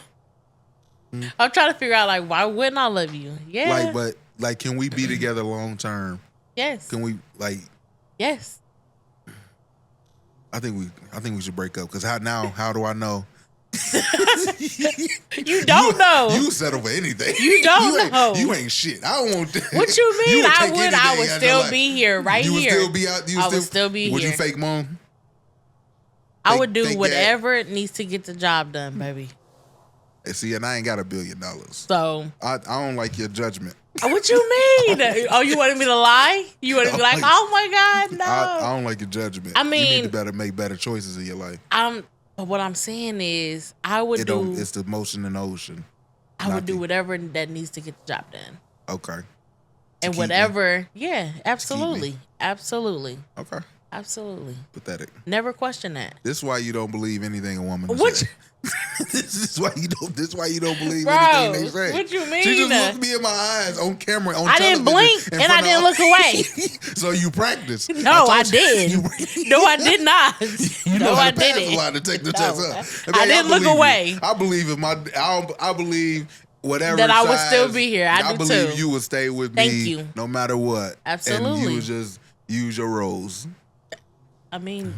I'm trying to figure out like why wouldn't I love you? Yeah. Like can we be together long term? Yes. Can we like? Yes. I think we should break up because how do I know? You don't know. You settle for anything. You don't know. You ain't shit. I don't want that. What you mean? I would still be here right here. You would still be out. I would still be here. Would you fake mom? I would do whatever it needs to get the job done, baby. See, and I ain't got $1 billion. So I don't like your judgment. What you mean? Oh, you wanted me to lie? You wanted to be like, oh my God, no. I don't like your judgment. I mean, you need to make better choices in your life. But what I'm saying is, It's the motion in the ocean. I would do whatever that needs to get the job done. Okay. And whatever, yeah, absolutely, absolutely. Okay. Absolutely. Pathetic. Never question that. This is why you don't believe anything a woman says. This is why you don't believe Bro, anything they say. What you mean? She just looked me in my eyes on camera on I didn't blink and I didn't look away. So you practiced. No, I did. No, I did not. No, I didn't. To take the test up. I didn't look away. I believe I believe whatever that I would still be here. I believe you would stay with me. Thank you. No matter what. Absolutely. And you would just use your roles. I mean,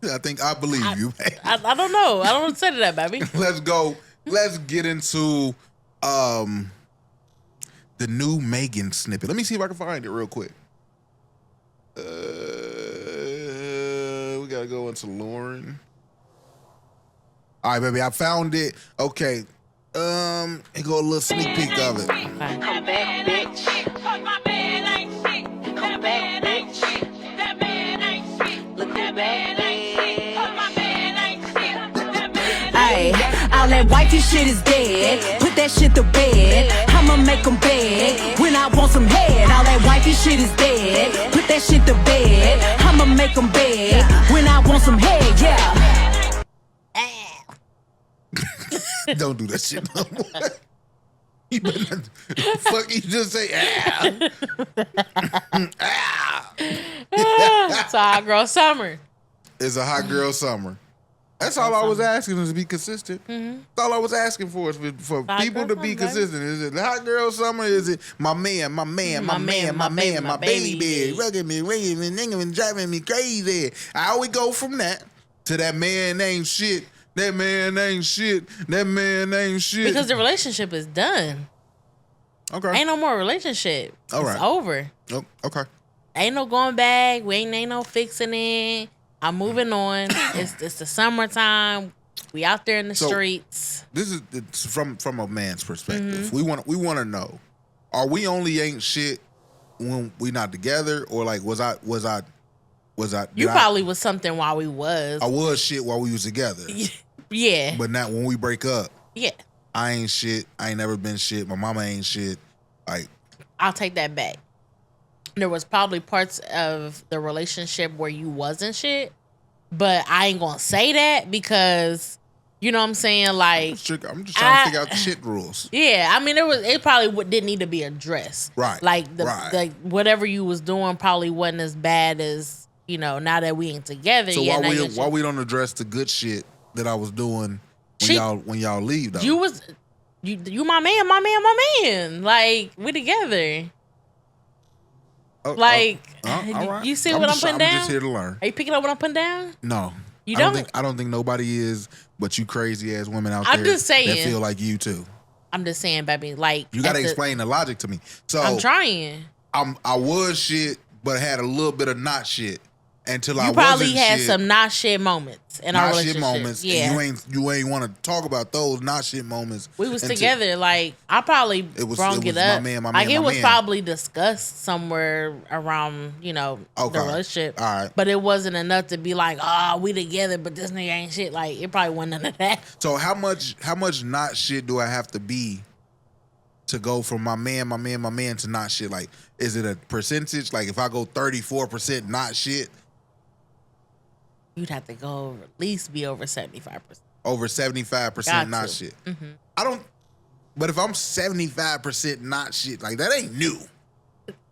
I believe you. I don't know. I don't say that, baby. Let's go. Let's get into the new Megan snippet. Let me see if I can find it real quick. We gotta go into Lauren. All right, baby. I found it. Okay. Here go a little sneak peek of it. Come back, bitch. Come back, bitch. Look who back, Ay, all that wifey shit is dead. Put that shit to bed. I'ma make them beg when I want some head. All that wifey shit is dead. Put that shit to bed. I'ma make them beg when I want some head, yeah. Don't do that shit no more. You better not, fuck you just say It's a hot girl summer. It's a hot girl summer. That's all I was asking is to be consistent. That's all I was asking for is for people to be consistent. Is it the hot girl summer? Is it my man, my baby, rugging me, ringing me, ninging me, driving me crazy? I always go from that to that man ain't shit That man ain't shit. That man ain't shit. Because the relationship is done. Okay. Ain't no more relationship. All right. It's over. Oh, okay. Ain't no going back. We ain't no fixing it. I'm moving on. It's the summertime. We out there in the streets. This is from a man's perspective. We want to know: are we only ain't shit when we not together, or like was I? You probably was something while we was. I was shit while we was together. Yeah. But not when we break up. Yeah. I ain't shit. I ain't never been shit. My mama ain't shit. Like, I'll take that back. There was probably parts of the relationship where you wasn't shit, but I ain't gonna say that because you know what I'm saying. Like, I'm just trying to figure out the shit rules. Yeah, I mean, it probably didn't need to be addressed. Right. Like like whatever you was doing probably wasn't as bad as now that we ain't together. So why we don't address the good shit that I was doing when y'all leave though? You my man. Like, we together. All right. You see what I'm putting down? I'm just here to learn. Are you picking up what I'm putting down? No. You don't? I don't think nobody is, but you crazy ass women out I'm there just saying, that feel like you too. I'm just saying, baby, like, you gotta explain the logic to me. So I'm trying. I was shit, but had a little bit of not shit. Until you probably had some not shit moments in our relationship. Not shit moments. Yeah. And you ain't want to talk about those not shit moments. We was together. Like, I probably brought it up. It was probably discussed somewhere around, the relationship. All right. But it wasn't enough to be like, we together, but this nigga ain't shit. Like, it probably wasn't none of that. So how much not shit do I have to be to go from my man to not shit? Like, is it a percentage? Like, if I go 34% not shit, you'd have to go at least be over 75%. Over 75% not shit. Mm-hmm. But if I'm 75% not shit, like that ain't new.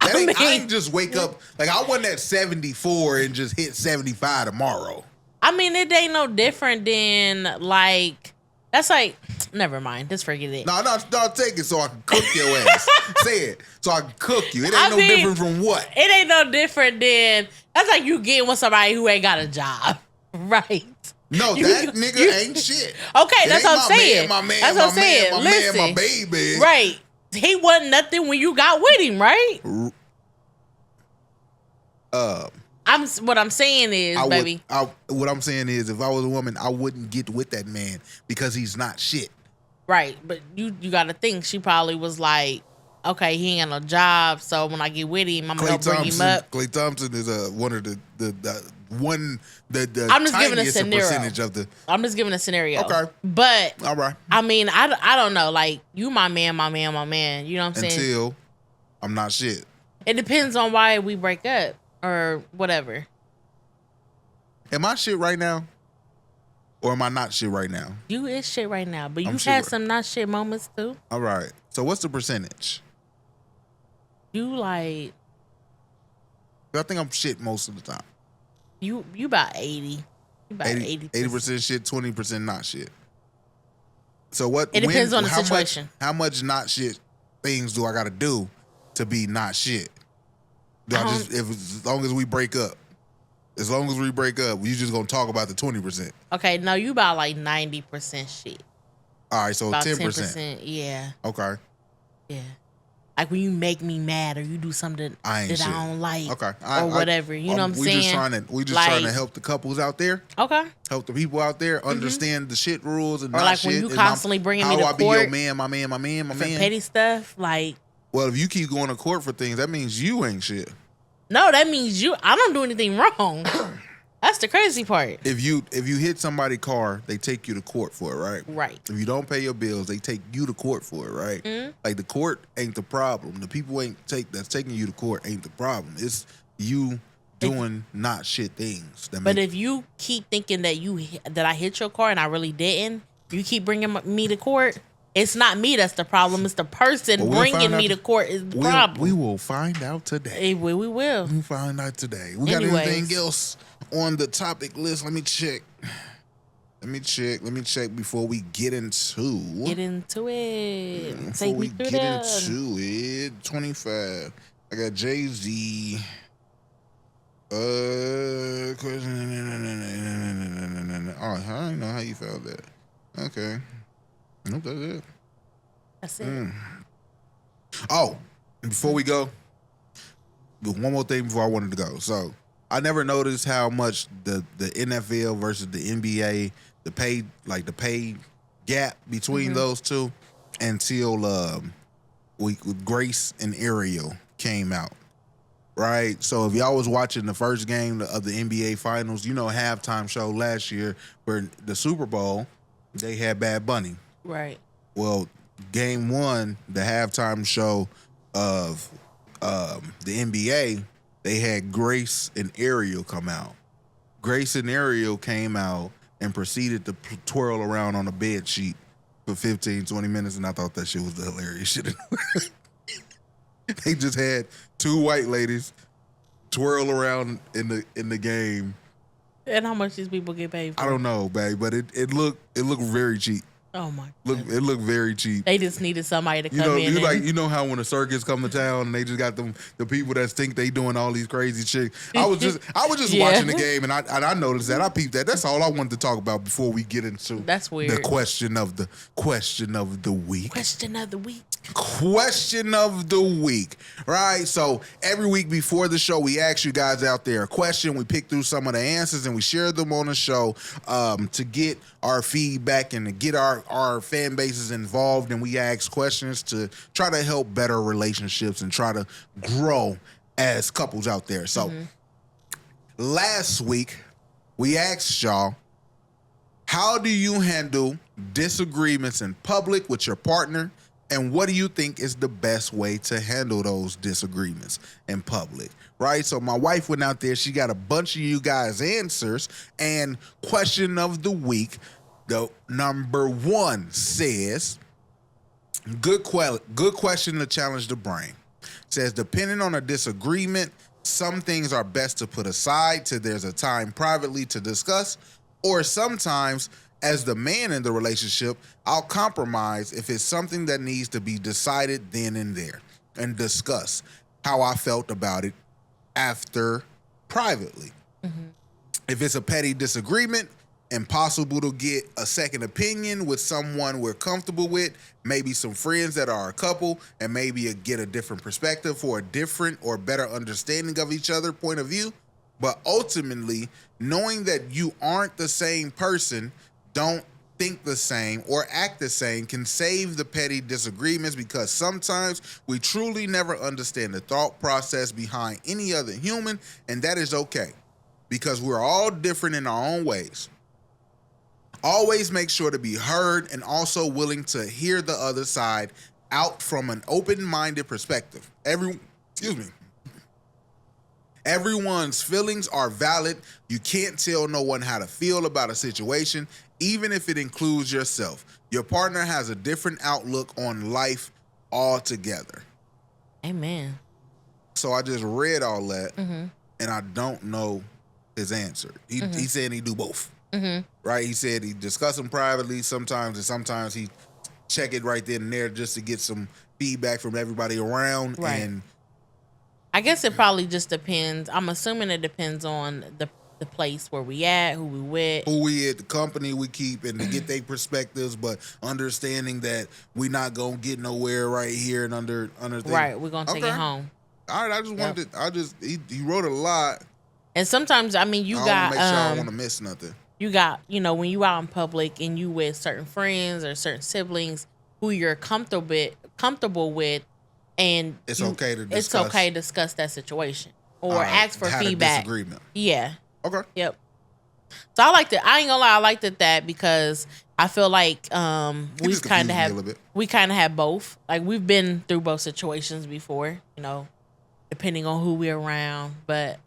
I ain't just wake up, like I wasn't at 74 and just hit 75 tomorrow. I mean, it ain't no different than like, that's like, never mind, just forget it. No, take it so I can cook your ass. Say it, so I can cook you. It ain't different from what? It ain't no different than, that's like you getting with somebody who ain't got a job, right? No, that nigga ain't shit. Okay, that's what I'm saying. My man, Listen, my baby. Right. He wasn't nothing when you got with him, right? What I'm saying is, what I'm saying is, if I was a woman, I wouldn't get with that man because he's not shit. Right, but you got to think she probably was like, okay, he ain't got no job, so when I get with him, I'm gonna help bring him up. Klay Thompson is one of the I'm just giving a scenario. Percentage of the. I'm just giving a scenario. Okay, but all right. I mean, I don't know. Like, you my man. You know what I'm saying? Until I'm not shit. It depends on why we break up or whatever. Am I shit right now? Or am I not shit right now? You is shit right now, but you've had some not shit moments too. All right. So what's the percentage? You like... I think I'm shit most of the time. You about 80. You about 80% shit, 20% not shit. So what... It depends on the situation. How much not shit things do I got to do to be not shit? As long as we break up. As long as we break up, you just gonna talk about the 20%. Okay, no, you about like 90% shit. All right, so about 10%. Yeah. Okay. Yeah. Like when you make me mad or you do something that I don't like. Okay. Or whatever. You know what I'm saying? We just trying to help the couples out there. Okay. Help the people out there understand the shit rules and or not like shit. When you constantly bringing me to court. How do I be your man, my man. For petty stuff, like. Well, if you keep going to court for things, that means you ain't shit. No, that means I don't do anything wrong. That's the crazy part. If you hit somebody's car, they take you to court for it, right? Right. If you don't pay your bills, they take you to court for it, right? Mm-hmm. Like the court ain't the problem. The people that's taking you to court ain't the problem. It's you doing not shit things. But if you keep thinking that I hit your car and I really didn't, you keep bringing me to court. It's not me that's the problem. It's the person bringing me to court is the problem. We will find out today. We will. We'll find out today. We got anything else on the topic list? Let me check. Let me check before we get into it. Before we get into it, 25. I got Jay-Z. Question. Oh, I don't know how you felt that. Okay. Nope, that's it. That's it. Oh, before we go, one more thing before I wanted to go. So I never noticed how much the NFL versus the NBA, the pay gap between those two until Grace and Ariel came out. Right? So if y'all was watching the first game of the NBA Finals, halftime show last year where the Super Bowl, they had Bad Bunny. Right. Well, game one, the halftime show of the NBA, they had Grace and Ariel come out. Grace and Ariel came out and proceeded to twirl around on a bed sheet for 15, 20 minutes, and I thought that shit was the hilarious shit. They just had two white ladies twirl around in the game. And how much these people get paid for? I don't know, babe, but it looked very cheap. Oh my God. It looked very cheap. They just needed somebody to come in. You know how when a circus come to town and they just got the people that think they doing all these crazy shit. I was just Yeah. watching the game and I noticed that. I peeped that. That's all I wanted to talk about before we get into That's weird. the question of the week. Question of the week. Question of the week, right? So every week before the show, we ask you guys out there a question. We pick through some of the answers and we share them on the show to get our feedback and to get our fan bases involved. And we ask questions to try to help better relationships and try to grow as couples out there. So last week, we asked y'all, how do you handle disagreements in public with your partner? And what do you think is the best way to handle those disagreements in public, right? So my wife went out there. She got a bunch of you guys' answers. And question of the week, the number one says, good question to challenge the brain. Says, depending on a disagreement, some things are best to put aside till there's a time privately to discuss, or sometimes as the man in the relationship, I'll compromise if it's something that needs to be decided then and there and discuss how I felt about it after privately. If it's a petty disagreement, impossible to get a second opinion with someone we're comfortable with, maybe some friends that are a couple, and maybe get a different perspective for a different or better understanding of each other point of view. But ultimately, knowing that you aren't the same person, don't think the same or act the same, can save the petty disagreements, because sometimes we truly never understand the thought process behind any other human, and that is okay because we're all different in our own ways. Always make sure to be heard and also willing to hear the other side out from an open-minded perspective. Everyone's feelings are valid. You can't tell no one how to feel about a situation, even if it includes yourself. Your partner has a different outlook on life altogether. Amen. So I just read all that, and I don't know his answer. He said he do both. Right? He said he discuss them privately sometimes, and sometimes he check it right then and there just to get some feedback from everybody around. Right. And I guess it probably just depends. I'm assuming it depends on the place where we at, who we with. Who we at, the company we keep, and to get their perspectives, but understanding that we not going to get nowhere right here and under things. Right, we're going to take it home. All right, I just wanted he wrote a lot. And sometimes, I mean, you I got... want to make sure I don't want to miss nothing. You got, when you out in public and you with certain friends or certain siblings who you're comfortable with, and it's okay to discuss. It's okay to discuss that situation or ask for had feedback. A disagreement. Yeah. Okay. Yep. So I liked it. I ain't gonna lie, I liked it that because I feel like we kind of have both. Like we've been through both situations before, depending on who we're around. But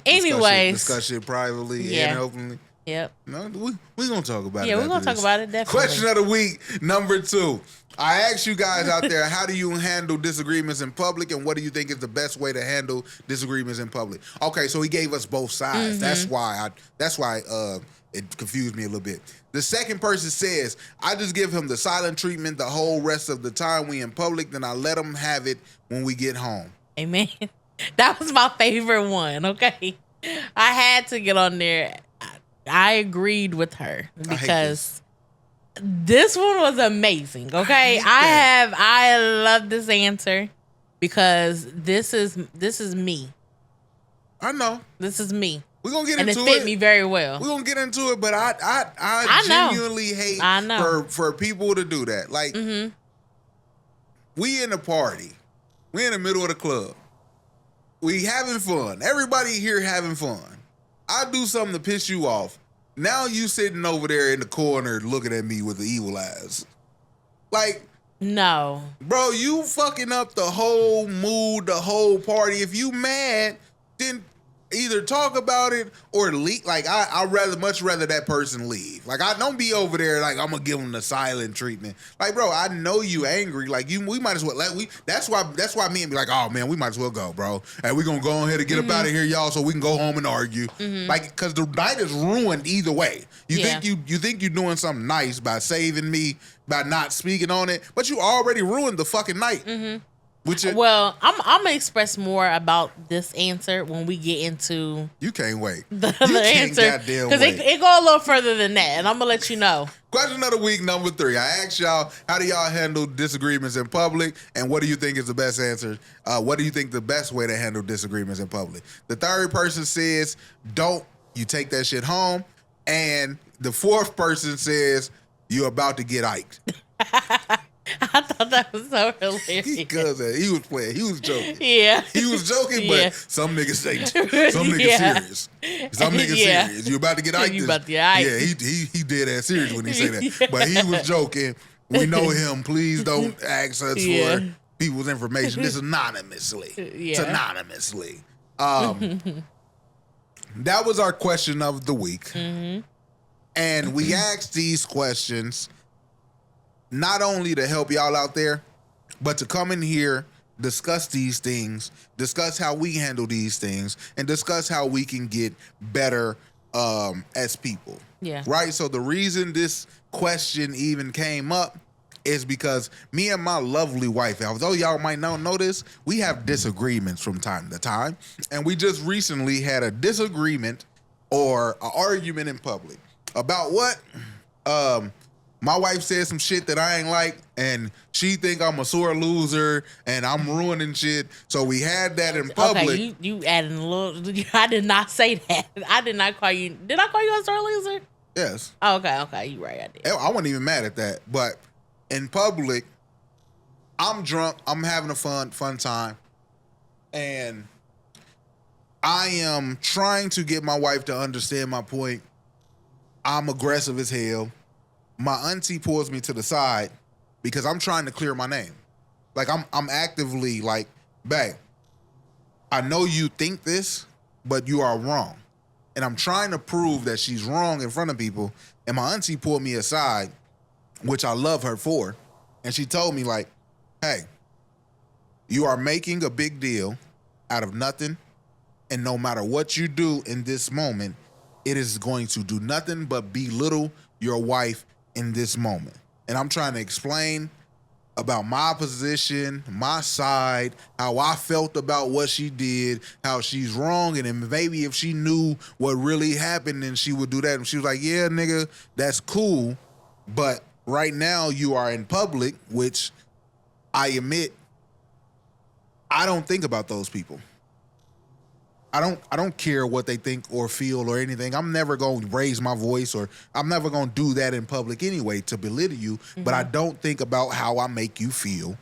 anyways, discuss it privately and openly. Yep. No, we're gonna talk about it. Yeah, we're gonna talk about it definitely. Question of the week, number 2. I asked you guys out there, how do you handle disagreements in public, and what do you think is the best way to handle disagreements in public? Okay, so he gave us both sides. That's why it confused me a little bit. The second person says, I just give him the silent treatment the whole rest of the time we in public, then I let him have it when we get home. Amen. That was my favorite one. Okay, I had to get on there. I agreed with her because this one was amazing. Okay, I love this answer because this is me. I know. This is me. We're gonna get into it. And it fit me very well. We're gonna get into it, but I genuinely hate for people to do that. Like we in a party. We in the middle of the club. We having fun. Everybody here having fun. I do something to piss you off. Now you sitting over there in the corner looking at me with the evil eyes. Like, no. Bro, you fucking up the whole mood, the whole party. If you mad, then either talk about it or leave. Like, I'd much rather that person leave. Like, I don't be over there like I'm gonna give them the silent treatment. Like, bro, I know you angry. Like, we might as well that's why me and be like, oh man, we might as well go, bro. And we gonna go ahead and get up out of here, y'all, so we can go home and argue. Like, cause the night is ruined either way. You think you're doing something nice by saving me, by not speaking on it, but you already ruined the fucking night. Well, I'm gonna express more about this answer when we get into. You can't wait. The answer because it go a little further than that, and I'm gonna let you know. Question of the week number 3. I asked y'all, how do y'all handle disagreements in public, and what do you think is the best answer? What do you think the best way to handle disagreements in public? The third person says, "Don't you take that shit home," and the fourth person says, "You're about to get iked." I thought that was so hilarious. Because he was playing. He was joking. Yeah. He was joking, but some niggas say, some niggas serious. Some niggas serious. You about to get iced? You about to get iced. Yeah, he did that serious when he said that. But he was joking. We know him. Please don't ask us for people's information. This is anonymously. It's anonymously. That was our question of the week. And we asked these questions not only to help y'all out there, but to come in here, discuss these things, discuss how we handle these things, and discuss how we can get better as people. Yeah. Right? So the reason this question even came up is because me and my lovely wife, although y'all might not know this, we have disagreements from time to time. And we just recently had a disagreement or an argument in public. About what? My wife said some shit that I ain't like, and she think I'm a sore loser and I'm ruining shit. So we had that in public. Okay, you adding a little. I did not say that. I did not call you. Did I call you a sore loser? Yes. Oh, okay. You right. I did. I wasn't even mad at that. But in public, I'm drunk. I'm having a fun time, and I am trying to get my wife to understand my point. I'm aggressive as hell. My auntie pulls me to the side because I'm trying to clear my name. Like I'm actively like, babe, I know you think this, but you are wrong. And I'm trying to prove that she's wrong in front of people. And my auntie pulled me aside, which I love her for. And she told me like, hey, you are making a big deal out of nothing. And no matter what you do in this moment, it is going to do nothing but belittle your wife in this moment. And I'm trying to explain about my position, my side, how I felt about what she did, how she's wrong, and then maybe if she knew what really happened, then she would do that. And she was like, yeah, nigga, that's cool, but right now you are in public, which I admit, I don't think about those people. I don't care what they think or feel or anything. I'm never going to raise my voice, or I'm never going to do that in public anyway to belittle you. But I don't think about how I make you feel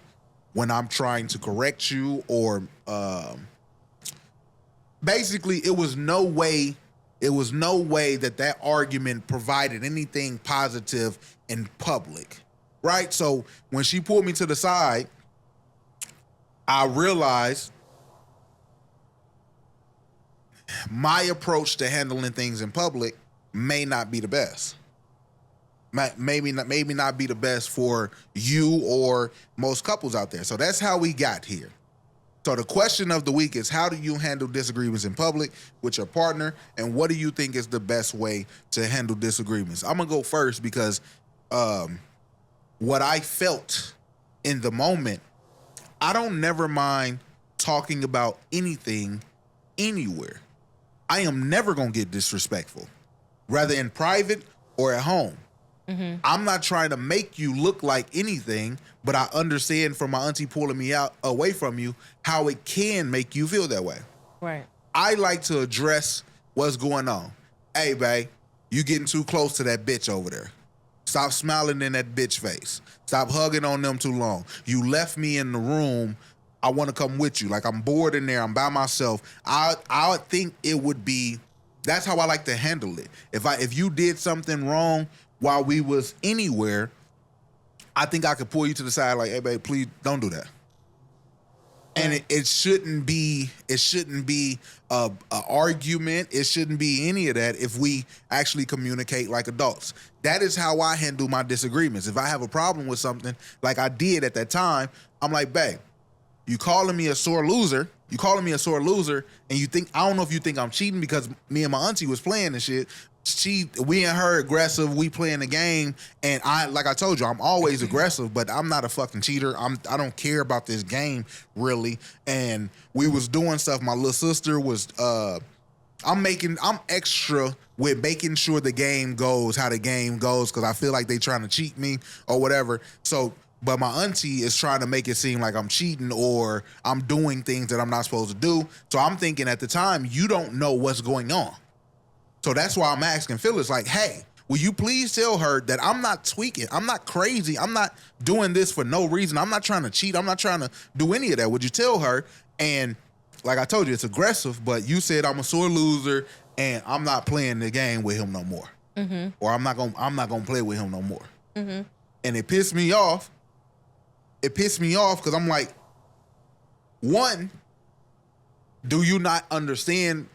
when I'm trying to correct you or basically it was no way that argument provided anything positive in public. Right? So when she pulled me to the side, I realized my approach to handling things in public may not be the best. Maybe not be the best for you or most couples out there. So that's how we got here. So the question of the week is, how do you handle disagreements in public with your partner? And what do you think is the best way to handle disagreements? I'm going to go first because what I felt in the moment, I don't never mind talking about anything anywhere. I am never gonna get disrespectful, whether in private or at home. Mm-hmm. I'm not trying to make you look like anything, but I understand from my auntie pulling me out away from you how it can make you feel that way. Right. I like to address what's going on. Hey, babe, you getting too close to that bitch over there. Stop smiling in that bitch face. Stop hugging on them too long. You left me in the room. I want to come with you. Like, I'm bored in there. I'm by myself. I would think it would be, that's how I like to handle it. If you did something wrong while we was anywhere, I think I could pull you to the side like, hey, babe, please don't do that. And it shouldn't be a argument. It shouldn't be any of that if we actually communicate like adults. That is how I handle my disagreements. If I have a problem with something like I did at that time, I'm like, babe, you calling me a sore loser. And you think, I don't know if you think I'm cheating because me and my auntie was playing and shit. We and her aggressive, we playing the game, and like I told you, I'm always aggressive, but I'm not a fucking cheater. I don't care about this game really. And we was doing stuff. My little sister was I'm extra with making sure the game goes how the game goes because I feel like they trying to cheat me or whatever. So but my auntie is trying to make it seem like I'm cheating or I'm doing things that I'm not supposed to do. So I'm thinking at the time, you don't know what's going on. So that's why I'm asking Phyllis, like, hey, will you please tell her that I'm not tweaking? I'm not crazy. I'm not doing this for no reason. I'm not trying to cheat. I'm not trying to do any of that. Would you tell her? And like I told you, it's aggressive, but you said I'm a sore loser and I'm not playing the game with him no more. Mm-hmm. Or I'm not gonna play with him no more. Mm-hmm. And it pissed me off. Because I'm like, one, do you not understand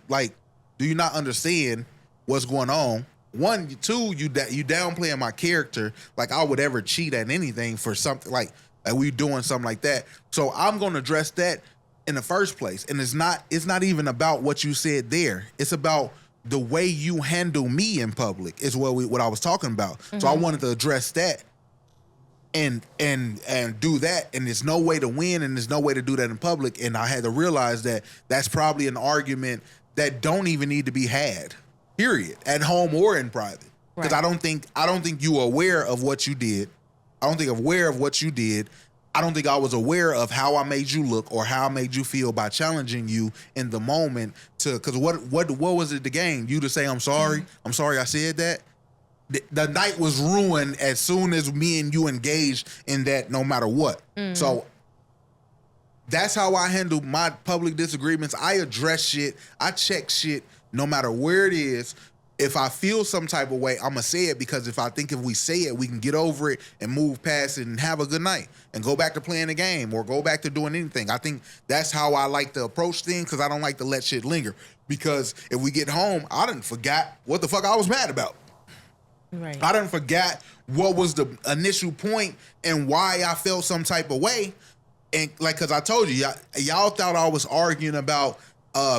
what's going on? One, two, you downplaying my character like I would ever cheat at anything for something like we doing something like that. So I'm gonna address that in the first place. And it's not even about what you said there. It's about the way you handle me in public is what I was talking about. Mm-hmm. So I wanted to address that and do that. And there's no way to win and there's no way to do that in public. And I had to realize that that's probably an argument that don't even need to be had, period, at home or in private. Because I don't think you are aware of what you did. I don't think I was aware of how I made you look or how I made you feel by challenging you in the moment because what was it the game? You to say, I'm sorry I said that? The night was ruined as soon as me and you engaged in that no matter what. Mm. So that's how I handle my public disagreements. I address shit. I check shit no matter where it is. If I feel some type of way, I'm going to say it because if we say it, we can get over it and move past it and have a good night and go back to playing the game or go back to doing anything. I think that's how I like to approach things because I don't like to let shit linger. Because if we get home, I done forgot what the fuck I was mad about. Right. I done forgot what was the initial point and why I felt some type of way. And like, cause I told you, y'all thought I was arguing about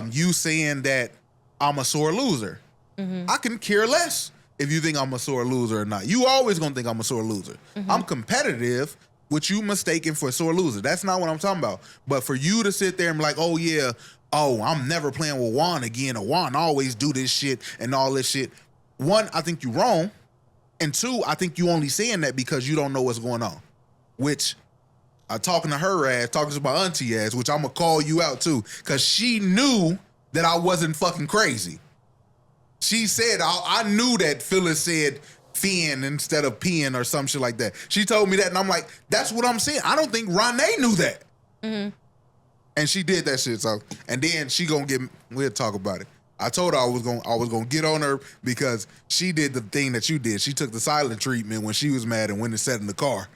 you saying that I'm a sore loser. Mm-hmm. I can care less if you think I'm a sore loser or not. You always gonna think I'm a sore loser. Mm-hmm. I'm competitive, which you mistaken for a sore loser. That's not what I'm talking about. But for you to sit there and be like, oh yeah, I'm never playing with Juan again, or Juan always do this shit and all this shit. One, I think you're wrong. And two, I think you only saying that because you don't know what's going on. Which talking to her ass, talking to my auntie ass, which I'm gonna call you out too, because she knew that I wasn't fucking crazy. She said, I knew that Phyllis said fin instead of peeing or some shit like that. She told me that, and I'm like, that's what I'm saying. I don't think Renee knew that. Mm-hmm. And she did that shit, so, and then we'll talk about it. I told her I was gonna get on her because she did the thing that you did. She took the silent treatment when she was mad and went and sat in the car.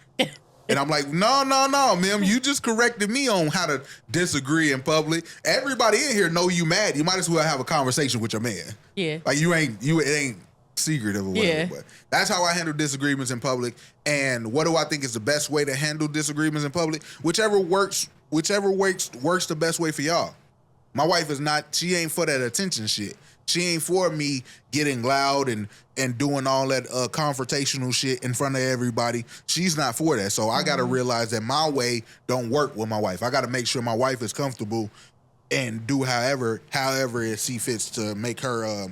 And I'm like, no, ma'am. You just corrected me on how to disagree in public. Everybody in here know you mad. You might as well have a conversation with your man. Yeah. Like it ain't secretive or whatever. Yeah. But that's how I handle disagreements in public. And what do I think is the best way to handle disagreements in public? Whichever works the best way for y'all. My wife she ain't for that attention shit. She ain't for me getting loud and doing all that confrontational shit in front of everybody. She's not for that. So I got to realize that my way don't work with my wife. I got to make sure my wife is comfortable and do however it see fits to make her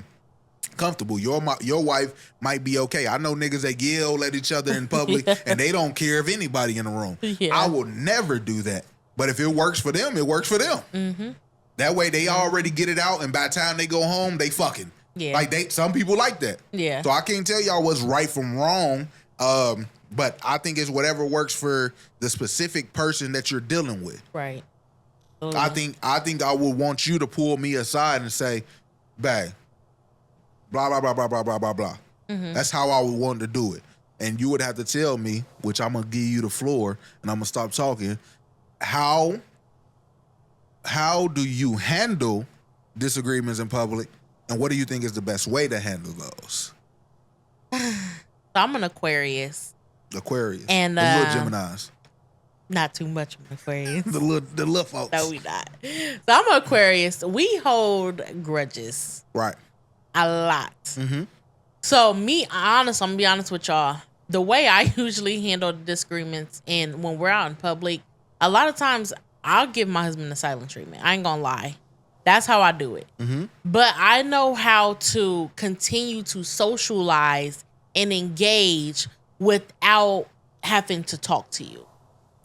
comfortable. Your wife might be okay. I know niggas that yell at each other in public and they don't care if anybody in the room. Yeah. I will never do that. But if it works for them, it works for them. Mm-hmm. That way they already get it out, and by the time they go home, they fucking. Yeah. Like some people like that. Yeah. So I can't tell y'all what's right from wrong. But I think it's whatever works for the specific person that you're dealing with. Right. I think I would want you to pull me aside and say, "Babe, blah blah blah blah blah blah blah blah." Mm-hmm. That's how I would want to do it, and you would have to tell me, which I'm gonna give you the floor, and I'm gonna stop talking. How do you handle disagreements in public, and what do you think is the best way to handle those? So I'm an Aquarius. And the little Geminis. Not too much of an Aquarius. the little folks. No, we not. So I'm an Aquarius. We hold grudges. Right. A lot. Mm-hmm. So I'm gonna be honest with y'all. The way I usually handle disagreements, and when we're out in public, a lot of times I'll give my husband the silent treatment. I ain't gonna lie. That's how I do it. Mm-hmm. But I know how to continue to socialize and engage without having to talk to you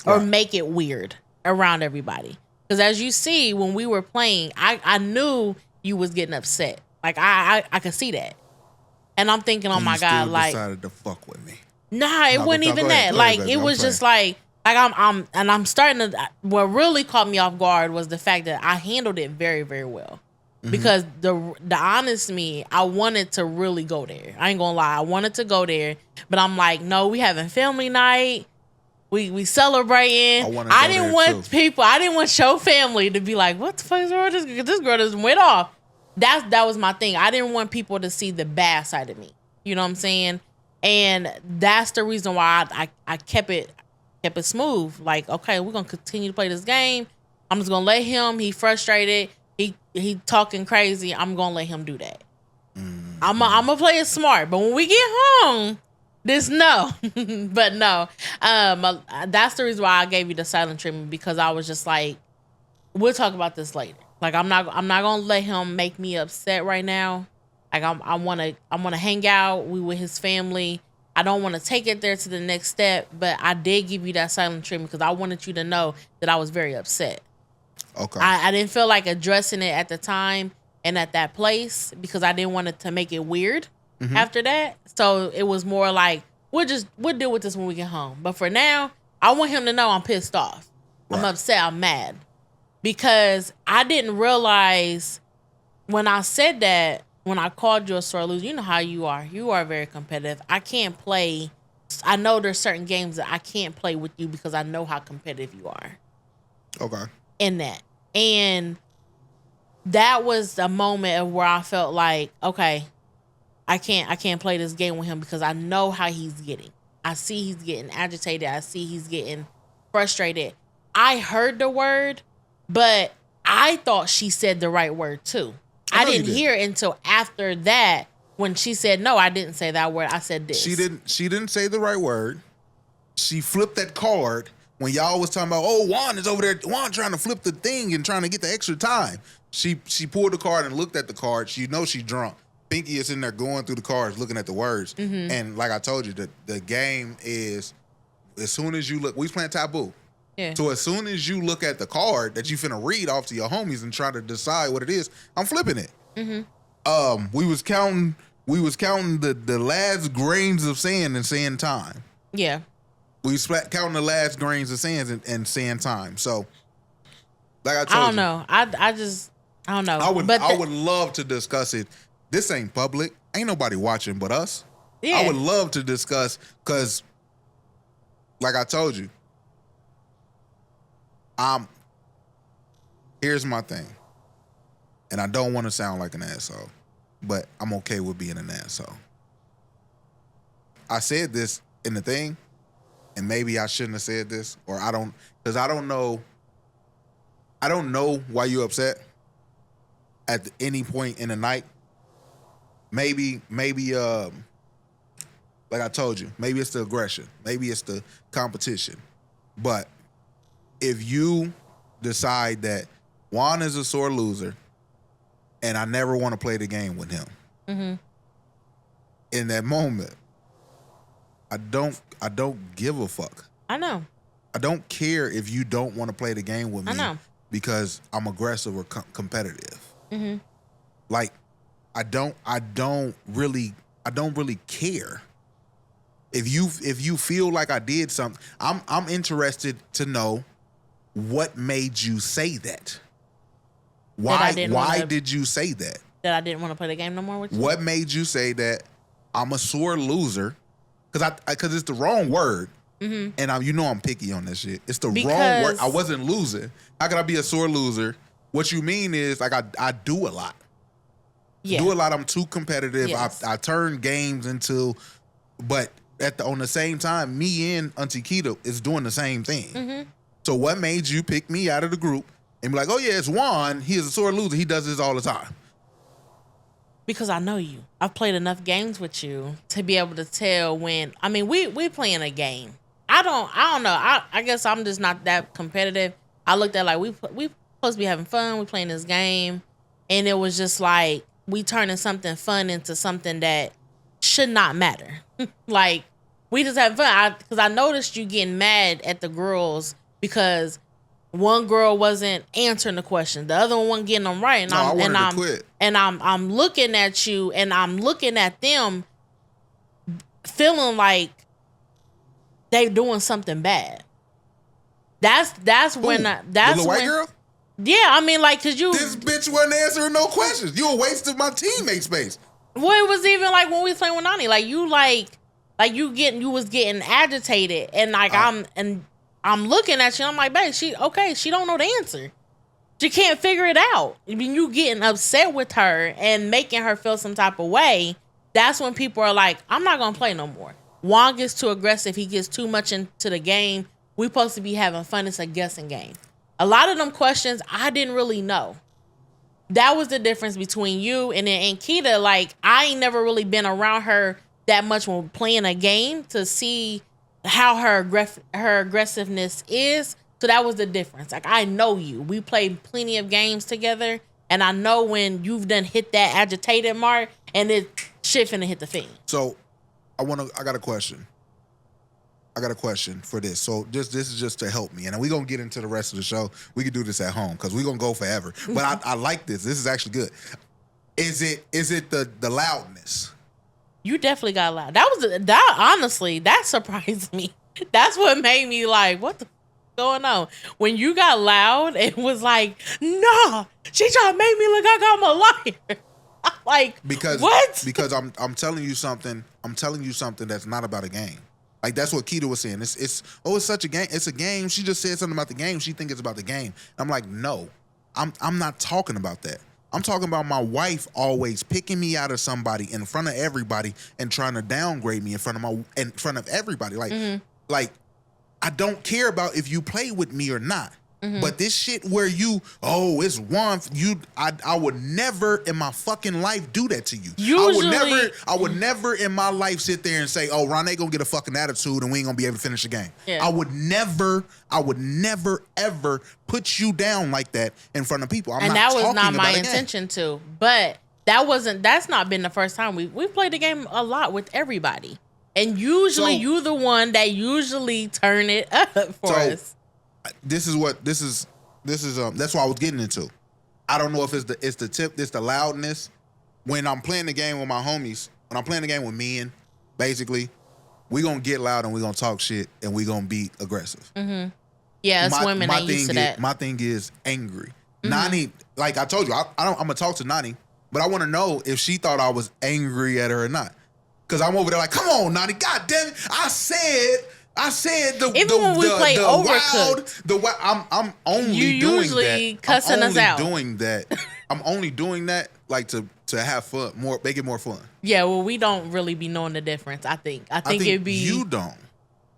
or make it weird around everybody. Because as you see, when we were playing, I knew you was getting upset. Like I could see that. And I'm thinking, oh my God, like decided to fuck with me. Nah, it wasn't even that. Like it was just like I'm starting to. What really caught me off guard was the fact that I handled it very, very well. Mm-hmm. Because the honest me, I wanted to really go there. I ain't gonna lie, I wanted to go there, but I'm like, no, we having family night. We celebrating. I didn't want your family to be like, what the fuck is wrong with this girl just went off. That was my thing. I didn't want people to see the bad side of me. You know what I'm saying? And that's the reason why I kept it smooth. Like, okay, we're gonna continue to play this game. I'm just gonna let him. He frustrated. He talking crazy. I'm gonna let him do that. Mm-hmm. I'm gonna play it smart. But when we get home, no. But no. That's the reason why I gave you the silent treatment, because I was just like, we'll talk about this later. Like I'm not gonna let him make me upset right now. Like I wanna hang out. We with his family. I don't want to take it there to the next step, but I did give you that silent treatment because I wanted you to know that I was very upset. Okay. I didn't feel like addressing it at the time and at that place because I didn't want it to make it weird after that. So it was more like, we'll deal with this when we get home. But for now, I want him to know I'm pissed off. Right. I'm upset. I'm mad. Because I didn't realize when I said that, when I called you a sore loser, you know how you are. You are very competitive. I can't play. I know there's certain games that I can't play with you because I know how competitive you are. Okay. In that. And that was a moment of where I felt like, okay, I can't play this game with him because I know how he's getting. I see he's getting agitated. I see he's getting frustrated. I heard the word, but I thought she said the right word too. I didn't hear it until after that when she said, no, I didn't say that word. I said this. She didn't say the right word. She flipped that card when y'all was talking about, oh, Juan is over there. Juan trying to flip the thing and trying to get the extra time. She pulled the card and looked at the card. She knows she's drunk. Pinky is in there going through the cards, looking at the words. Mm-hmm. And like I told you, the game is, as soon as you look, we playing Taboo. Yeah. So as soon as you look at the card that you finna read off to your homies and try to decide what it is, I'm flipping it. Mm-hmm. We was counting the last grains of sand and saying time. Yeah. We was counting the last grains of sand and saying time. So, like I told you, I don't know. I don't know. I would love to discuss it. This ain't public. Ain't nobody watching but us. Yeah. I would love to discuss because, like I told you, here's my thing, and I don't want to sound like an asshole, but I'm okay with being an asshole. I said this in the thing, and maybe I shouldn't have said this, or I don't know why you're upset at any point in the night, maybe like I told you, maybe it's the aggression, maybe it's the competition. But if you decide that Juan is a sore loser and I never want to play the game with him, in that moment, I don't give a fuck. I know. I don't care if you don't want to play the game with me because I'm aggressive or competitive. Like, I don't really care. If you feel like I did something, I'm interested to know what made you say that. Why did you say that? That I didn't want to play the game no more with you? What made you say that I'm a sore loser? Because it's the wrong word. And I'm picky on that shit. It's the wrong word. I wasn't losing. How could I be a sore loser? What you mean is like I do a lot. Yeah. Do a lot. I'm too competitive. Yes. I turn games into, but on the same time, me and Auntie Keita is doing the same thing. So what made you pick me out of the group and be like, oh yeah, it's Juan. He is a sore loser. He does this all the time. Because I know you. I've played enough games with you to be able to tell when. I mean, we playing a game. I don't know. I guess I'm just not that competitive. I looked at like we supposed to be having fun. We playing this game, and it was just like we turning something fun into something that should not matter. Like, we just having fun. Because I noticed you getting mad at the girls because one girl wasn't answering the question, the other one wasn't getting them right, and I'm looking at you, and I'm looking at them, feeling like they doing something bad. That's when the white girl. Yeah, I mean, like, cause you this bitch wasn't answering no questions. You a waste of my teammate space. Well, it was even like when we was playing with Nani, like you you was getting agitated, and like I'm looking at you, and I'm like, babe, she don't know the answer. She can't figure it out. I mean, you getting upset with her and making her feel some type of way. That's when people are like, I'm not gonna play no more. Juan gets too aggressive. He gets too much into the game. We supposed to be having fun. It's a guessing game. A lot of them questions I didn't really know. That was the difference between you and Keita. Like, I ain't never really been around her that much when playing a game to see how her aggressiveness is. So that was the difference. Like, I know you. We played plenty of games together, and I know when you've done hit that agitated mark and it shit finna hit the fan. So I got a question. I got a question for this. So this is just to help me, and we're gonna get into the rest of the show. We could do this at home because we're gonna go forever. But I like this. This is actually good. Is it the loudness? You definitely got loud. Honestly, that surprised me. That's what made me like, what the going on? When you got loud, it was like, nah, she trying to make me look like I'm a liar. Like, what? Because I'm telling you something. I'm telling you something that's not about a game. Like, that's what Keita was saying. It's such a game. It's a game. She just said something about the game. She think it's about the game. I'm like, no, I'm not talking about that. I'm talking about my wife always picking me out of somebody in front of everybody and trying to downgrade me in front of everybody. Like, like, I don't care about if you play with me or not. But this shit where it's one, I would never in my fucking life do that to you. Usually, I would never in my life sit there and say, oh, Ronnie gonna get a fucking attitude and we ain't gonna be able to finish the game. Yeah. I would never ever put you down like that in front of people. That was not my intention to. But that's not been the first time we've played the game a lot with everybody. And usually you the one that usually turn it up for us. This is that's what I was getting into. I don't know if it's the loudness. When I'm playing the game with my homies, when I'm playing the game with men, basically, we gonna get loud and we gonna talk shit and we gonna be aggressive. Yeah, it's women ain't used to that. My thing is angry. Nani, like I told you, I'm gonna talk to Nani, but I want to know if she thought I was angry at her or not. Cause I'm over there like, come on, Nani, god damn it, I said when we play Overcooked, I'm only you doing usually that. Cussing us out. I'm only doing that like to have fun, make it more fun. Yeah, well, we don't really be knowing the difference. I think it'd be you don't.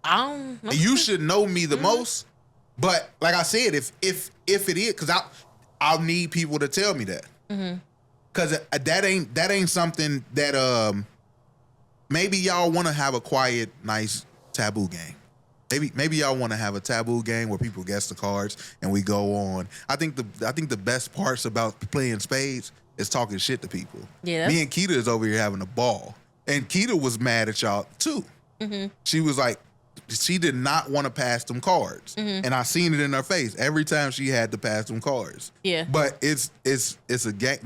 I don't know. You should know me the most. But like I said, if it is, because I'll need people to tell me that. Cause that ain't something that maybe y'all want to have a quiet, nice taboo game. Maybe y'all want to have a taboo game where people guess the cards and we go on. I think the best parts about playing spades is talking shit to people. Yeah. Me and Keita is over here having a ball, and Keita was mad at y'all too. Mm-hmm. She was like, she did not want to pass them cards, and I seen it in her face every time she had to pass them cards. Yeah. But it's a game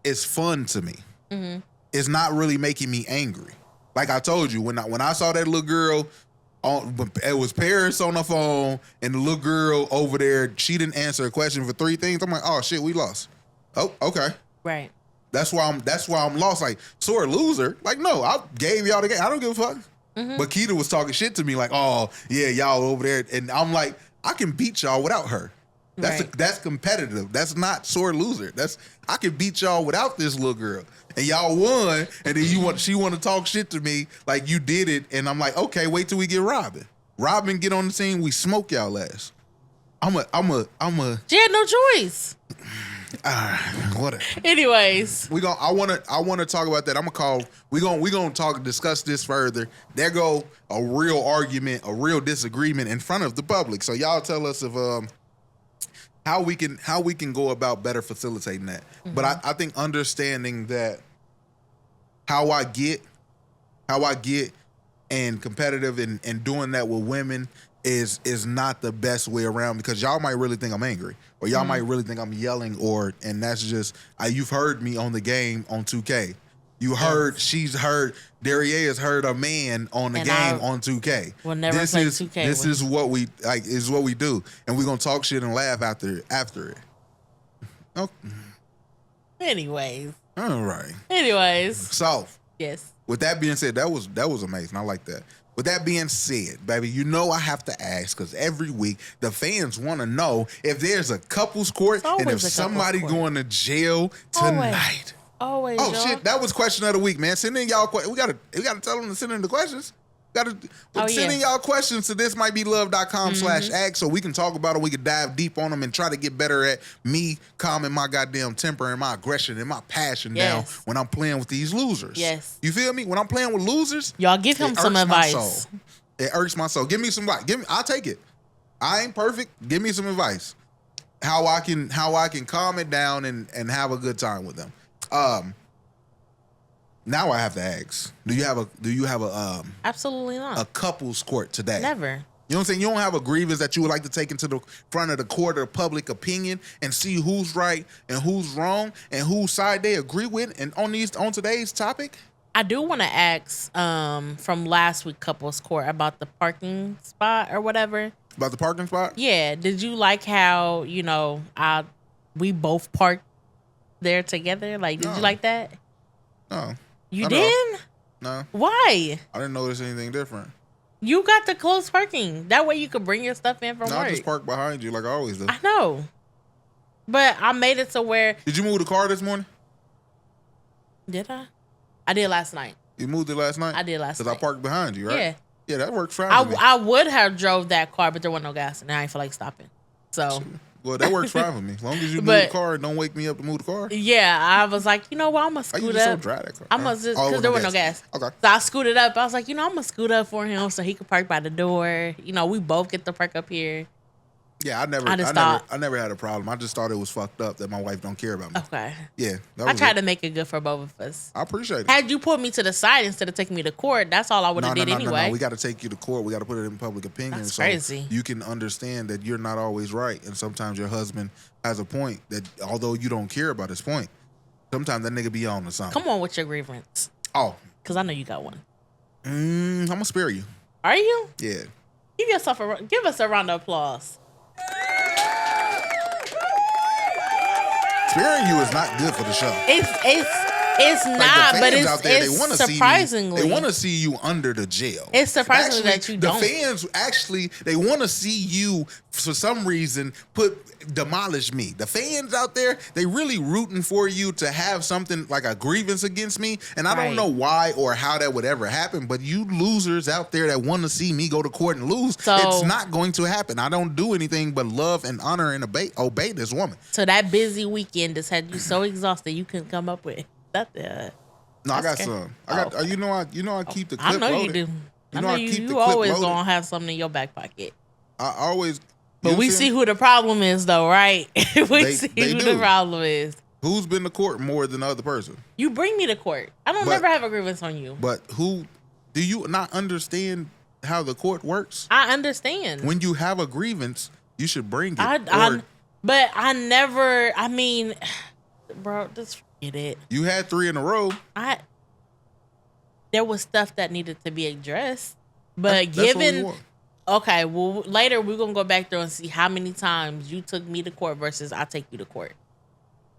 it's fun to me. Mm-hmm. It's not really making me angry. Like I told you, when I saw that little girl. It was Paris on the phone, and the little girl over there, she didn't answer a question for 3 things. I'm like, oh shit, we lost. Oh, okay. Right. That's why I'm lost. Like, sore loser. Like, no, I gave y'all the game. I don't give a fuck. Mm-hmm. But Keita was talking shit to me, like, oh yeah, y'all over there, and I'm like, I can beat y'all without her. That's competitive. That's not sore loser. I can beat y'all without this little girl. And y'all won, and then she want to talk shit to me like you did it, and I'm like, okay, wait till we get Robin. Robin get on the scene, we smoke y'all ass. I'm a. She had no choice. Whatever. Anyways, I wanna talk about that. We gonna discuss this further. There go a real argument, a real disagreement in front of the public. So y'all tell us if how we can go about better facilitating that. Mm-hmm. But I think understanding that how I get and competitive and doing that with women is not the best way around, because y'all might really think I'm angry, or y'all might really think I'm yelling, and that's just you've heard me on the game on 2K. You heard, she's heard, Derriere has heard a man on the game on 2K. We'll never play 2K. This is what we like. Is what we do, and we're gonna talk shit and laugh after it. Oh. Anyways. All right. Anyways. So. Yes. With that being said, that was amazing. I like that. With that being said, baby, you know I have to ask, because every week the fans want to know if there's a couples court and if somebody going to jail tonight. Always. Oh shit! That was question of the week, man. Send in y'all. We gotta tell them to send in the questions. Send in y'all questions to thismightbelove.com/ask so we can talk about it. We can dive deep on them and try to get better at me calming my goddamn temper and my aggression and my passion down when I'm playing with these losers. Yes. You feel me? When I'm playing with losers, y'all give him some advice. It irks my soul. Give me some advice. I'll take it. I ain't perfect. Give me some advice. How I can calm it down and have a good time with them. Now I have to ask: Do you have a absolutely not a couples court today? Never. You know what I'm saying? You don't have a grievance that you would like to take into the front of the court of public opinion and see who's right and who's wrong and whose side they agree with. And on today's topic, I do want to ask from last week couples court about the parking spot or whatever. About the parking spot? Yeah. Did you like how we both parked there together? Like, did you like that? No. You didn't? No. Why? I didn't notice anything different. You got the close parking. That way you could bring your stuff in from work. I just park behind you like I always do. I know. But I made it to where... Did you move the car this morning? Did I? I did last night. You moved it last night? I did last night. Because I parked behind you, right? Yeah. Yeah, that works fine for me. I would have drove that car, but there wasn't no gas, and I didn't feel like stopping. So... Well, that works fine for me. As long as you move the car and don't wake me up to move the car. Yeah, I was like, you know what? I'm going to scoot up. So dry that car. I'm going to, because there was no gas. Okay. So I scooted up. I was like, I'm going to scoot up for him so he could park by the door. We both get to park up here. Yeah, I never had a problem. I just thought it was fucked up that my wife don't care about me. Okay. Yeah. I tried to make it good for both of us. I appreciate it. Had you put me to the side instead of taking me to court, that's all I would have did anyway. No. We got to take you to court. We got to put it in public opinion. That's crazy. You can understand that you're not always right. And sometimes your husband has a point that, although you don't care about his point, sometimes that nigga be on to something. Come on with your grievance. Oh. Because I know you got one. I'm going to spare you. Are you? Yeah. Give us a round of applause. Sparing you is not good for the show. It's not, the but fans out there, they it's wanna surprisingly. they want to see you under the jail. It's surprising that you don't. The fans actually, they want to see you, for some reason, demolish me. The fans out there, they really rooting for you to have something like a grievance against me. And I don't know why or how that would ever happen, but you losers out there that want to see me go to court and lose, it's not going to happen. I don't do anything but love and honor and obey this woman. So that busy weekend just had you so exhausted you couldn't come up with nothing. No, I got some. I got. You know, I keep the clip I know loaded. you do. You know, you always gonna have something in your back pocket. I always. But we see who the problem is, though, right? We see who the problem is. Who's been to court more than the other person? You bring me to court. I don't never have a grievance on you. But who? Do you not understand how the court works? I understand. When you have a grievance, you should bring it. But I never. I mean, bro, just forget it. You had 3 in a row. There was stuff that needed to be addressed, but given. Okay, well, later we're going to go back there and see how many times you took me to court versus I take you to court.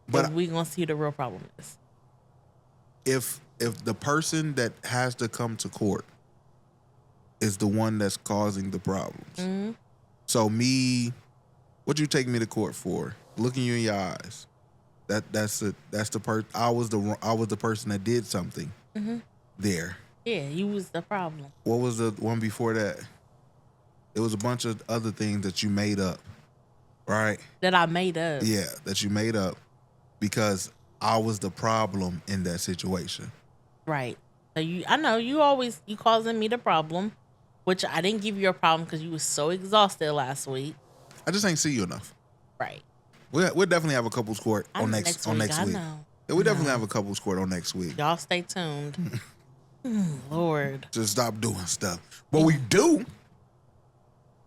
But we're going to see who the real problem is. If the person that has to come to court is the one that's causing the problems. So what'd you take me to court for? Looking you in your eyes. That's the part. I was the person that did something there. Yeah, you was the problem. What was the one before that? It was a bunch of other things that you made up, right? That I made up. Yeah, that you made up because I was the problem in that situation. Right. So I know you causing me the problem, which I didn't give you a problem because you was so exhausted last week. I just ain't see you enough. Right. We'll definitely have a couples court on next week. I know. Yeah, we definitely have a couples court on next week. Y'all stay tuned. Lord. Just stop doing stuff. But we do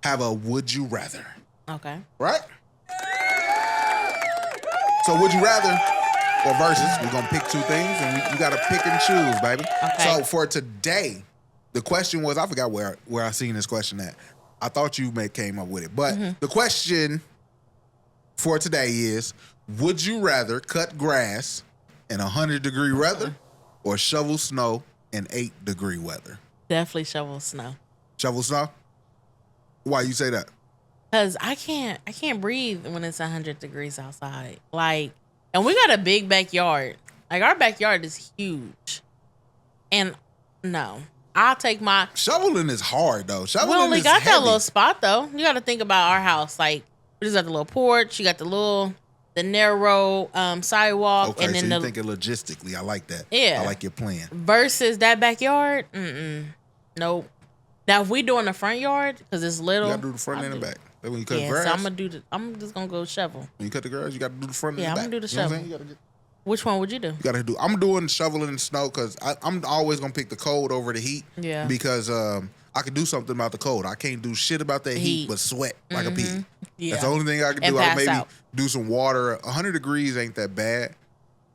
have a would you rather. Okay. Right? So would you rather or versus, we're going to pick 2 things and you got to pick and choose, baby. Okay. So for today, the question was, I forgot where I seen this question at. I thought you came up with it. But the question for today is, would you rather cut grass in 100-degree weather or shovel snow in 8-degree weather? Definitely shovel snow. Shovel snow? Why you say that? Cause I can't breathe when it's 100 degrees outside. Like, and we got a big backyard. Like our backyard is huge. And no, I'll take my shoveling is hard though. Shoveling we only is got heavy. that little spot though. You got to think about our house. Like we just got the little porch. You got the narrow sidewalk. Okay, and then so you're thinking logistically. I like that. Yeah, I like your plan. Versus that backyard. Nope. Now if we doing the front yard because it's little, you gotta do the front and the back. When you cut grass, so I'm just gonna go shovel. When you cut the grass, you gotta do the front and the back. I'm gonna do the shovel. You know Which one would you do? I'm doing shoveling and snow because I'm always gonna pick the cold over the heat. Yeah. Because I could do something about the cold. I can't do shit about that heat but sweat like a pig. Yeah. That's the only thing I can do. I maybe do some water. 100 degrees ain't that bad.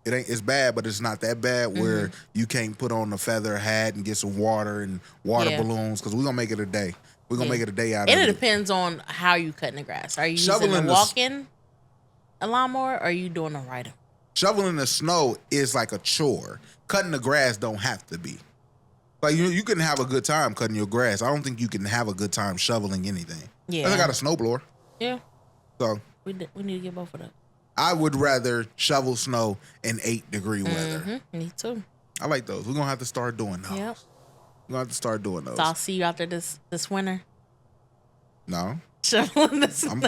It's bad, but it's not that bad where you can't put on a feather hat and get some water and water balloons because we're gonna make it a day. We're going to make it a day out of it. And it depends on how you cutting the grass. Are you using a walk-in lawnmower or are you doing a rider? Shoveling the snow is like a chore. Cutting the grass don't have to be. Like you can have a good time cutting your grass. I don't think you can have a good time shoveling anything. Yeah. I got a snowblower. Yeah. So we need to get both of them. I would rather shovel snow in 8-degree weather. Me too. I like those. We're going to have to start doing those. Yep. We're going to have to start doing those. So I'll see you out there this winter. No. Shoveling the snow.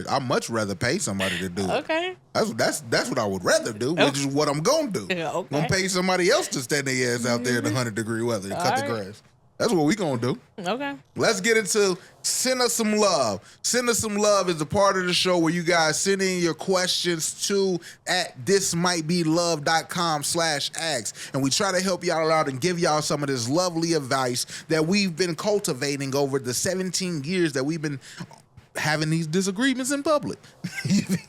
I'd much rather pay somebody to do it. Okay. That's what I would rather do, which is what I'm going to do. Okay. I'm going to pay somebody else to stand their ass out there in the 100-degree weather and cut the grass. That's what we going to do. Okay. Let's get into Send Us Some Love. Send Us Some Love is a part of the show where you guys send in your questions to at thismightbelove.com/ask. And we try to help y'all out and give y'all some of this lovely advice that we've been cultivating over the 17 years that we've been having these disagreements in public.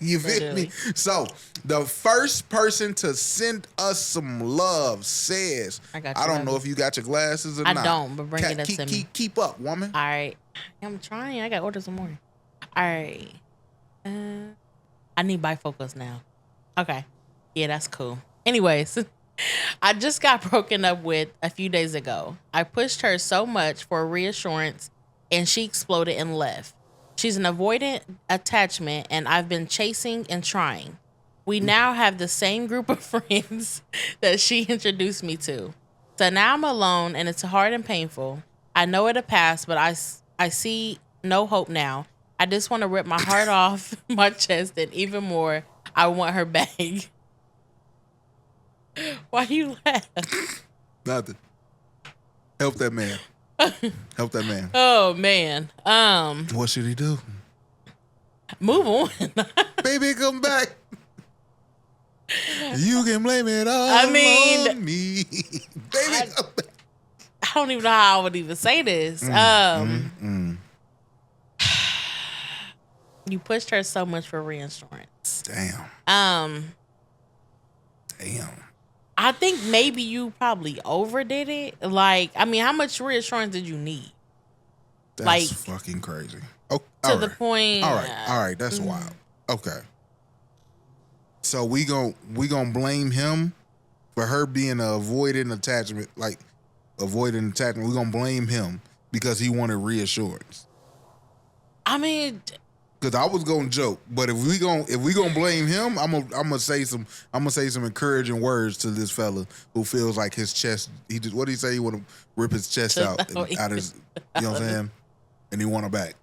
You feel me? So the first person to send us some love says, I don't know if you got your glasses or not. I don't, but bring it to me. Keep up, woman. All right. I'm trying. I got to order some more. All right. I need bifocals now. Okay. Yeah, that's cool. Anyways, I just got broken up with a few days ago. I pushed her so much for reassurance and she exploded and left. She's an avoidant attachment and I've been chasing and trying. We now have the same group of friends that she introduced me to. So now I'm alone and it's hard and painful. I know it'll pass, but I see no hope now. I just want to rip my heart off my chest and even more, I want her back. Why you laugh? Nothing. Help that man. Help that man. Oh man. What should he do? Move on. Baby, come back. You can blame it all on me. Baby, come back. I don't even know how I would even say this. You pushed her so much for reassurance. Damn. I think maybe you probably overdid it. Like, I mean, how much reassurance did you need? That's like fucking crazy. Oh, to the point. All right. That's wild. Okay. So we gonna blame him for her being a avoidant attachment, like avoidant attachment. We gonna blame him because he wanted reassurance. I mean, because I was gonna joke, but if we gonna blame him, I'm gonna say some encouraging words to this fella who feels like his chest. What did he say? He want to rip his chest out his. You know what I'm saying? And he want her back.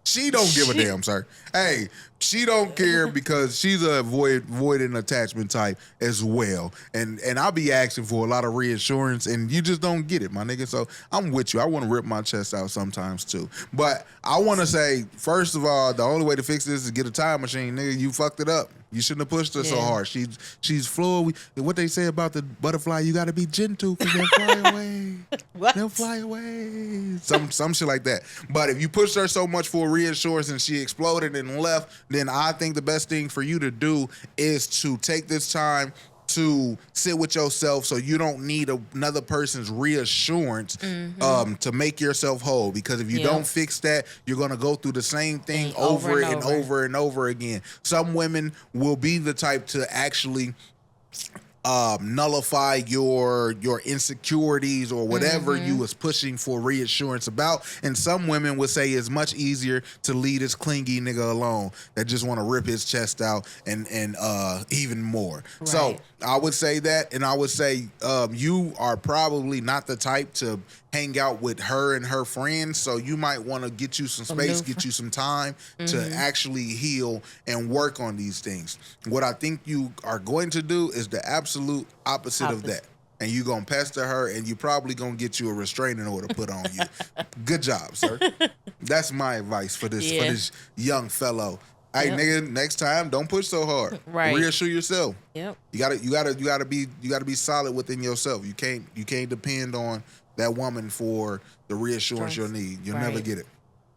She don't give a damn, sir. Hey, she don't care because she's a avoidant attachment type as well. And I'll be asking for a lot of reassurance and you just don't get it, my nigga. So I'm with you. I want to rip my chest out sometimes too. But I want to say, first of all, the only way to fix this is get a time machine, nigga. You fucked it up. You shouldn't have pushed her so hard. She's fluid. What they say about the butterfly, you got to be gentle because they'll fly away. What? They'll fly away. Some shit like that. But if you pushed her so much for reassurance and she exploded and left, then I think the best thing for you to do is to take this time to sit with yourself so you don't need another person's reassurance to make yourself whole. Because if you don't fix that, you're going to go through the same thing over and over again. Some women will be the type to actually nullify your insecurities or whatever you was pushing for reassurance about. And some women would say it's much easier to leave this clingy nigga alone that just want to rip his chest out and even more. Right. So I would say that, and I would say you are probably not the type to hang out with her and her friends, so you might want to get you some space, get you some time to actually heal and work on these things. What I think you are going to do is the absolute opposite of that. And you're going to pester her, and you're probably going to get you a restraining order put on you. Good job, sir. That's my advice for this young fellow. Hey, nigga, next time don't push so hard. Right. Reassure yourself. Yep. You gotta be solid within yourself. You can't depend on that woman for the reassurance you'll need. You'll never get it.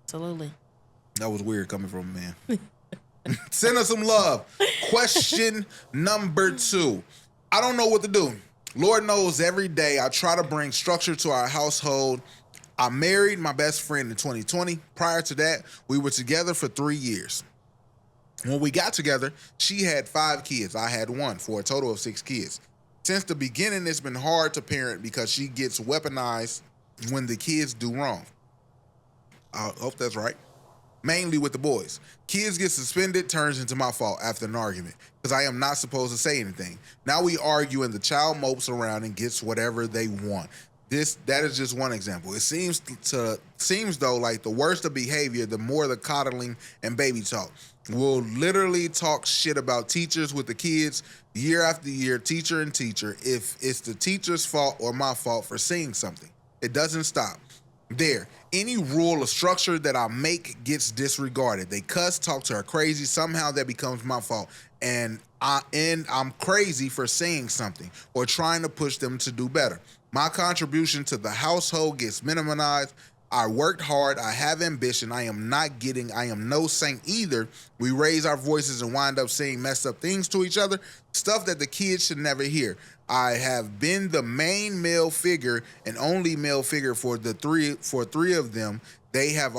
Absolutely. That was weird coming from a man. Send us some love. Question number 2. I don't know what to do. Lord knows every day I try to bring structure to our household. I married my best friend in 2020. Prior to that, we were together for 3 years. When we got together, she had 5 kids. I had 1 for a total of 6 kids. Since the beginning, it's been hard to parent because she gets weaponized when the kids do wrong. I hope that's right. Mainly with the boys. Kids get suspended, turns into my fault after an argument because I am not supposed to say anything. Now we argue and the child mopes around and gets whatever they want. That is just one example. It seems though like the worse the behavior, the more the coddling and baby talk. We'll literally talk shit about teachers with the kids year after year, teacher and teacher, if it's the teacher's fault or my fault for saying something. It doesn't stop there. Any rule or structure that I make gets disregarded. They cuss, talk to her crazy. Somehow that becomes my fault. And I'm crazy for saying something or trying to push them to do better. My contribution to the household gets minimized. I worked hard. I have ambition. I am no saint either. We raise our voices and wind up saying messed up things to each other, stuff that the kids should never hear. I have been the main male figure and only male figure for three of them. They have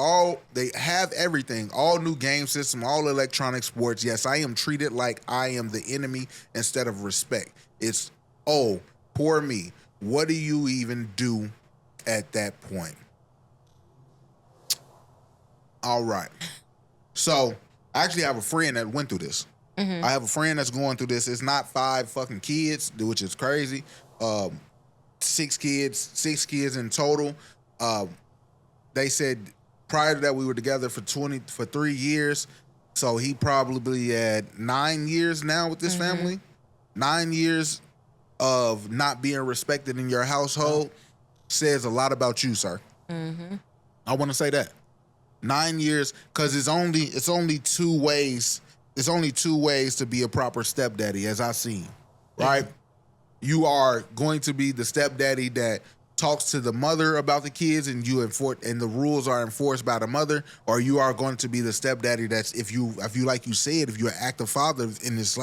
everything, all new game system, all electronic sports. Yes, I am treated like I am the enemy instead of respect. It's, oh, poor me. What do you even do at that point? All right. So I actually have a friend that went through this. Mm-hmm. I have a friend that's going through this. It's not 5 fucking kids, which is crazy. 6 kids in total. They said prior to that we were together for 3 years. So he probably had 9 years now with this family. 9 years of not being respected in your household says a lot about you, sir. Mm-hmm. I want to say that. 9 years, because it's only 2 ways. It's only 2 ways to be a proper stepdaddy, as I seen. Right? You are going to be the stepdaddy that talks to the mother about the kids, and the rules are enforced by the mother, or you are going to be the stepdaddy that's if you like you said, if you're an active father in this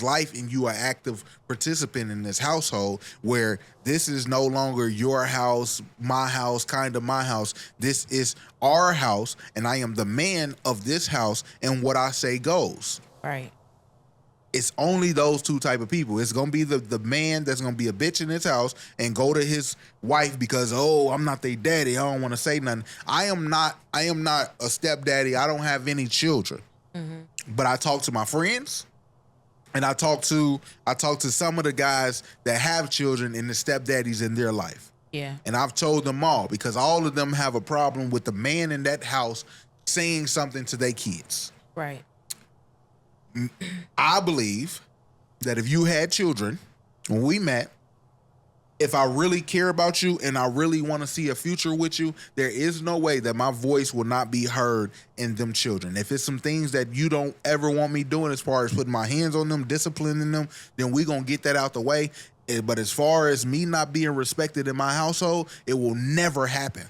life and you are active participant in this household, where this is no longer your house, my house, kind of my house. This is our house, and I am the man of this house, and what I say goes. Right. It's only those 2 type of people. It's gonna be the man that's gonna be a bitch in his house and go to his wife because, oh, I'm not their daddy. I don't want to say nothing. I am not a stepdaddy. I don't have any children. Mm-hmm. But I talk to my friends, and I talk to some of the guys that have children and the stepdaddies in their life. Yeah. And I've told them all, because all of them have a problem with the man in that house saying something to their kids. Right. I believe that if you had children when we met, if I really care about you and I really want to see a future with you, there is no way that my voice will not be heard in them children. If it's some things that you don't ever want me doing as far as putting my hands on them, disciplining them, then we going to get that out the way. But as far as me not being respected in my household, it will never happen.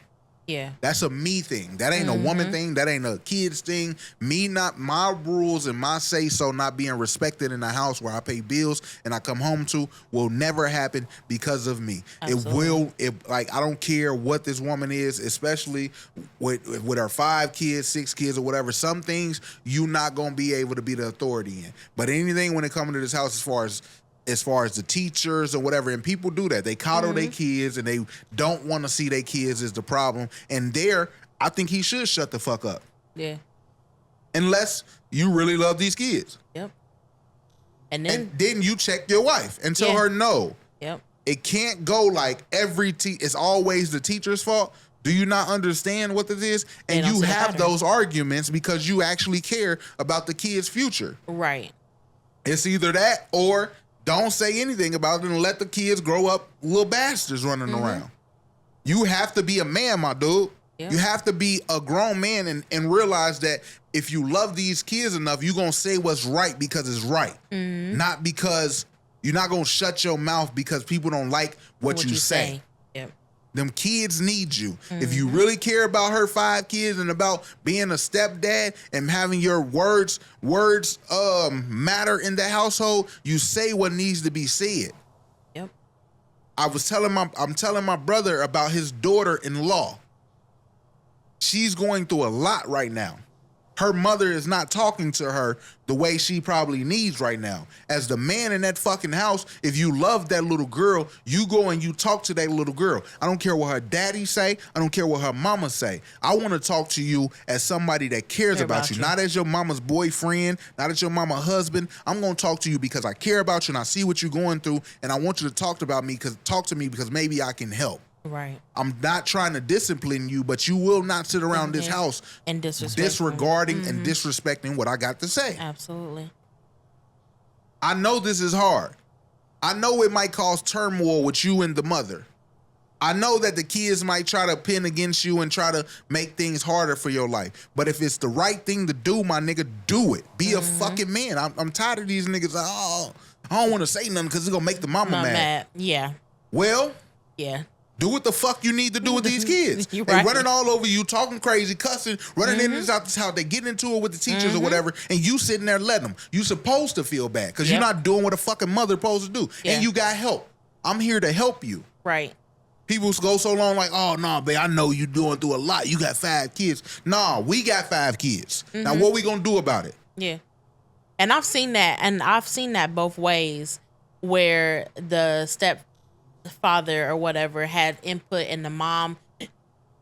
Yeah. That's a me thing. That ain't a woman thing. That ain't a kids thing. My rules and my say so not being respected in the house where I pay bills and I come home to will never happen because of me. Absolutely. I don't care what this woman is, especially with her 5 kids, 6 kids or whatever. Some things you not going to be able to be the authority in. But anything when it comes to this house as far as the teachers or whatever, and people do that. They coddle their kids and they don't want to see their kids is the problem. And I think he should shut the fuck up. Yeah. Unless you really love these kids. Yep. And then you check your wife and tell her no. Yep. It can't go like it's always the teacher's fault. Do you not understand what this is? And you have those arguments because you actually care about the kid's future. Right. It's either that or don't say anything about it and let the kids grow up little bastards running around. You have to be a man, my dude. Yep. You have to be a grown man and realize that if you love these kids enough, you're going to say what's right because it's right. Mm-hmm. Not because you're not going to shut your mouth because people don't like what you say. Yep. Them kids need you. Mm-hmm. If you really care about her 5 kids and about being a stepdad and having your words matter in the household, you say what needs to be said. Yep. I'm telling my brother about his daughter-in-law. She's going through a lot right now. Her mother is not talking to her the way she probably needs right now. As the man in that fucking house, if you love that little girl, you go and you talk to that little girl. I don't care what her daddy say. I don't care what her mama say. I want to talk to you as somebody that cares about you. Not as your mama's boyfriend, not as your mama's husband. I'm going to talk to you because I care about you and I see what you're going through, and I want you to talk to me because maybe I can help. Right. I'm not trying to discipline you, but you will not sit around this house and disregarding and disrespecting what I got to say. Absolutely. I know this is hard. I know it might cause turmoil with you and the mother. I know that the kids might try to pin against you and try to make things harder for your life. But if it's the right thing to do, my nigga, do it. Be a fucking man. I'm tired of these niggas. I don't want to say nothing because it's going to make the mama mad. Yeah. Well. Yeah. Do what the fuck you need to do with these kids. They Right. running all over you, talking crazy, cussing, running in and out this house. They getting into it with the teachers or whatever, and you sitting there letting them. You supposed to feel bad because you're not doing what a fucking mother supposed to do. Yeah. And you got help. I'm here to help you. Right. People go so long like, oh, no, babe, I know you doing through a lot. You got 5 kids. Nah, we got 5 kids. Now, what we going to do about it? Yeah. And I've seen that both ways where the stepfather or whatever had input and the mom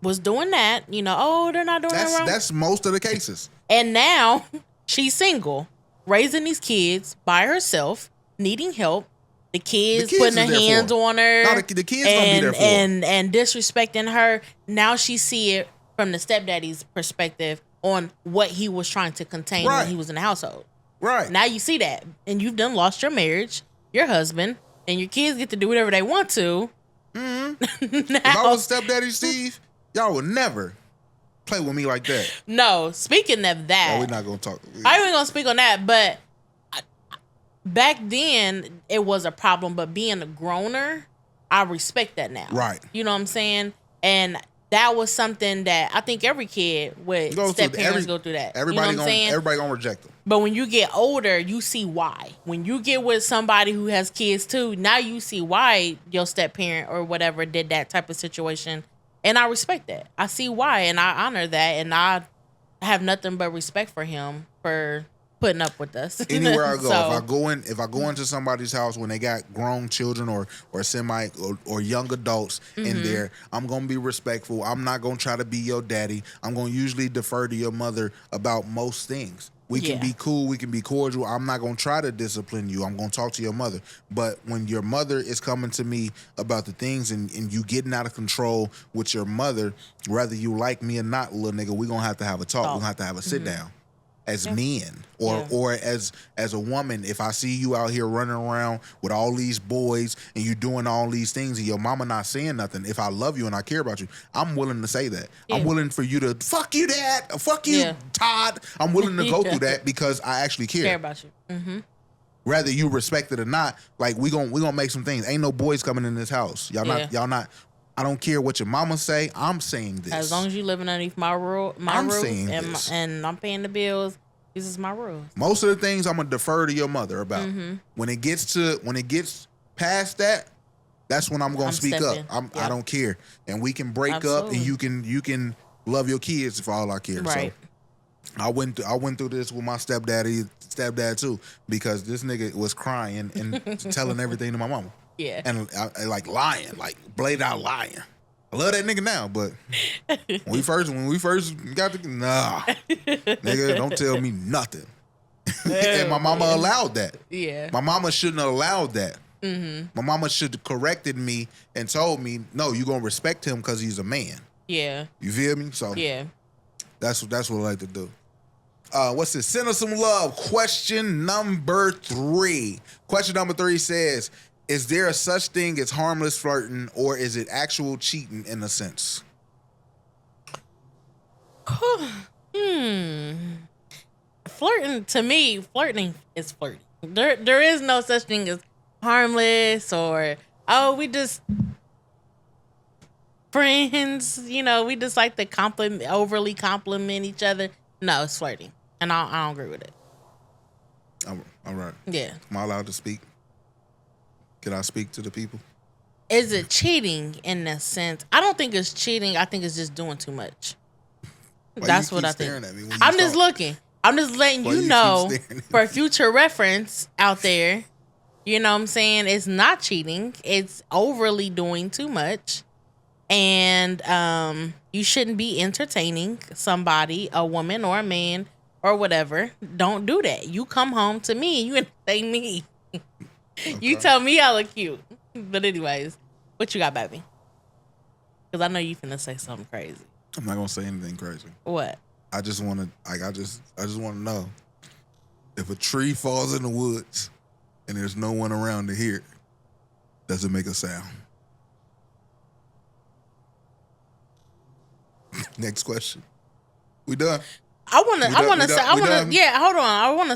was doing that, oh, they're not doing that wrong. That's most of the cases. And now she's single, raising these kids by herself, needing help. The kids putting their hands on her. No, the kids gonna be there for her. And disrespecting her. Now she see it from the stepdaddy's perspective on what he was trying to contain when he was in the household. Right. Now you see that. And you've done lost your marriage, your husband, and your kids get to do whatever they want to. If I was stepdaddy Steve, y'all would never play with me like that. No, speaking of that. No, we're not going to talk. I ain't going to speak on that, but back then it was a problem, but being a grown-er, I respect that now. Right. You know what I'm saying? And that was something that I think every kid with step-parents go through that. Everybody gonna reject them. But when you get older, you see why. When you get with somebody who has kids too, now you see why your step-parent or whatever did that type of situation. And I respect that. I see why, and I honor that, and I have nothing but respect for him for putting up with us. Anywhere I go, if I go into somebody's house when they got grown children or semi or young adults in there, I'm gonna be respectful. I'm not gonna try to be your daddy. I'm gonna usually defer to your mother about most things. We can be cool, we can be cordial. I'm not gonna try to discipline you. I'm gonna talk to your mother. But when your mother is coming to me about the things and you getting out of control with your mother, whether you like me or not, little nigga, we're gonna have to have a talk. We're gonna have to have a sit down. As men or as a woman, if I see you out here running around with all these boys and you doing all these things and your mama not saying nothing, if I love you and I care about you, I'm willing to say that. Yeah. I'm willing for you to fuck you, Dad, fuck you, Todd. I'm willing to go through that because I actually care about you. Whether you respect it or not, like we gonna make some things. Ain't no boys coming in this house. Y'all not. I don't care what your mama say. I'm saying this. As long as you living underneath my roof, and I'm paying the bills, this is my rules. Most of the things I'm gonna defer to your mother about. When it gets past that, that's when I'm gonna speak up. I don't care, and we can break up, and you can love your kids for all I care. Right. So I went through this with my stepdad too, because this nigga was crying and telling everything to my mama. Yeah. And I like lying, like blade out lying. I love that nigga now, but when we first got the nigga, don't tell me nothing. And my mama allowed that. Yeah. My mama shouldn't have allowed that. My mama should have corrected me and told me, no, you gonna respect him because he's a man. Yeah. You feel me? So yeah. That's what I like to do. What's this? Send us some love. Question number 3. Question number 3 says, is there a such thing as harmless flirting, or is it actual cheating in a sense? Flirting, to me, flirting is flirting. There is no such thing as harmless or, we just friends, we just like to overly compliment each other. No, it's flirting. And I don't agree with it. All right. Yeah. Am I allowed to speak? Can I speak to the people? Is it cheating in a sense? I don't think it's cheating. I think it's just doing too much. That's what I think. I'm just looking. I'm just letting you know for future reference out there. You know what I'm saying? It's not cheating. It's overly doing too much. And you shouldn't be entertaining somebody, a woman or a man or whatever. Don't do that. You come home to me and you entertain me. Okay. You tell me I look cute. But anyways, what you got, baby? Because I know you finna say something crazy. I'm not gonna say anything crazy. What? I just wanna I just wanna know, if a tree falls in the woods and there's no one around to hear it, does it make a sound? Next question. We done. I wanna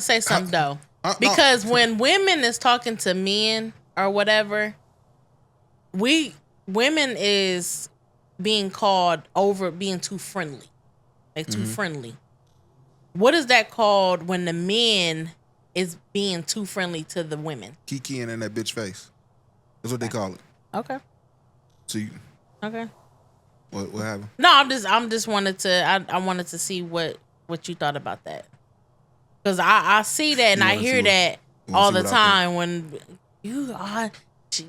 say something though. Because when women is talking to men or whatever, we women is being called over being too friendly, like too friendly. What is that called when the men is being too friendly to the women? Kikiing in that bitch face. That's what they call it. Okay. So you, Okay. what happened? No, I'm just wanted to I wanted to see what you thought about that. Because I see that and You I wanna see hear what- that you wanna all see the what I think? time when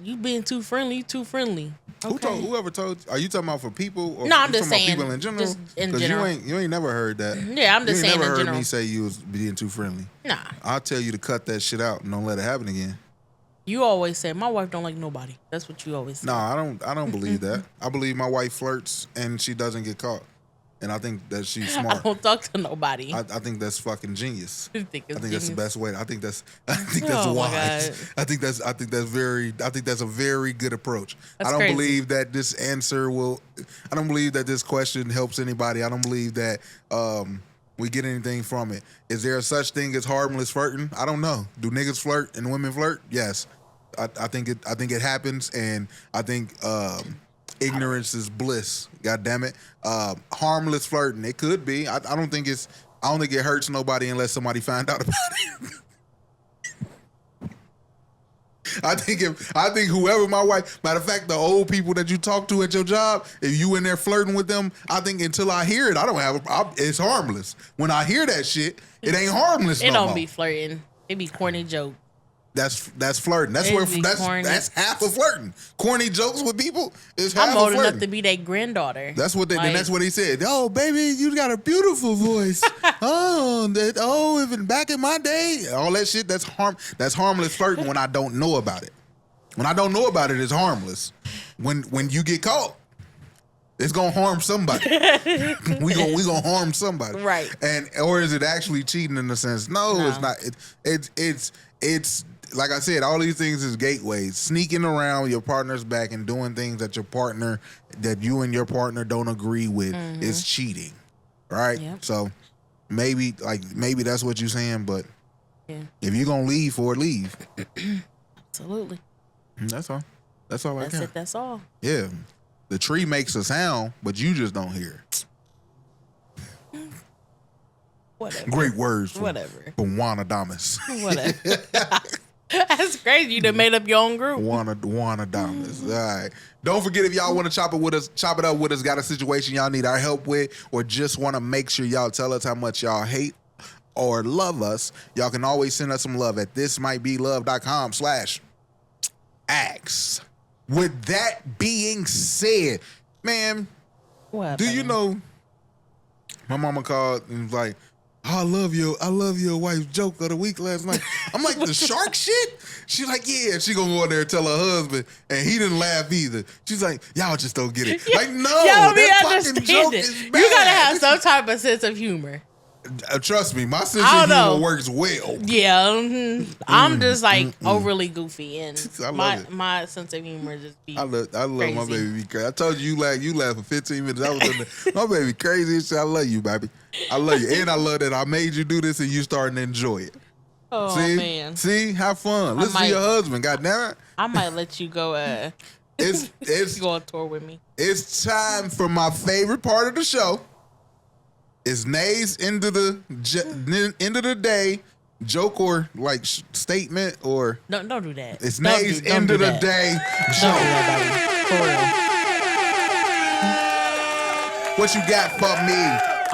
you being too friendly, you too friendly. Okay. Whoever told? Are you talking about for people? Or No, I'm you just talking about saying, people in general. just in 'Cause general. you ain't never heard that. Yeah, I'm just you ain't saying never in heard general. me say you was being too friendly. Nah. I'll tell you to cut that shit out and don't let it happen again. You always say my wife don't like nobody. That's what you always say. No, I don't believe that. I believe my wife flirts and she doesn't get caught. And I think that she's I smart. don't talk to nobody. I think that's fucking genius. I think that's the genius. best way. I think that's Oh my wise. God. I think that's a very good approach. That's I don't crazy. believe that this answer will. I don't believe that this question helps anybody. I don't believe that we get anything from it. Is there a such thing as harmless flirting? I don't know. Do niggas flirt and women flirt? Yes. I think it happens, and I think ignorance is bliss. God damn it. Harmless flirting. It could be. I don't think it hurts nobody unless somebody find out about it. I think whoever my wife, matter of fact, the old people that you talk to at your job, if you in there flirting with them, I think until I hear it, it's harmless. When I hear that shit, it ain't harmless It no don't more. be flirting. It be corny joke. That's flirting. That's It'd where be corny. that's half of flirting. Corny jokes with people is half I'm of old flirting. enough to be that granddaughter. That's what Like, that's what he said. Oh, baby, you got a beautiful voice. Even back in my day, all that shit. That's harmless flirting when I don't know about it. When I don't know about it, it's harmless. When you get caught, it's gonna harm somebody. we gonna harm somebody, Right. Or is it actually cheating in the sense? No, it's not. It's like I said, all these things is gateways. Sneaking around your partner's back and doing things that you and your partner don't agree with is cheating, right? Yep. So maybe that's what you're saying, but Yeah. if you're gonna leave for it, leave. Absolutely. That's all. That's all I That's got. it. That's all. Yeah. The tree makes a sound, but you just don't hear it. Whatever. Great words from Juan Adamas. Whatever. That's crazy. You done made up your own group. Juan Adamas. All right. Don't forget, if y'all want to chop it up with us, got a situation y'all need our help with, or just want to make sure y'all tell us how much y'all hate or love us, y'all can always send us some love at thismightbelove.com/ask. With that being said, man, What? do you know my mama called and was like, I love your wife's joke of the week last night. I'm like, the shark shit? She's like, yeah. She gonna go in there and tell her husband, and he didn't laugh either. She's like, y'all just don't get it. Like, no, Y'all be that fucking joke understanding. is You bad. gotta have some type of sense of humor. Trust me, my sense I of don't humor know. works well. Yeah, I'm just like overly goofy, and I love it. my sense of humor just be. I love my crazy. baby be crazy. I told you laugh for 15 minutes. I was in there. My baby crazy as shit. I love you, baby. I love you. And I love that I made you do this and you starting to enjoy it. Oh See? man, See? Have fun. Listen to your husband, goddammit. I might let you go. It's go on tour with me. It's time for my favorite part of the show. It's Nay's end of the day joke or like statement or Don't do that. it's Don't Nay's do- don't end do of the that. day Don't do joke. that, What you got for me,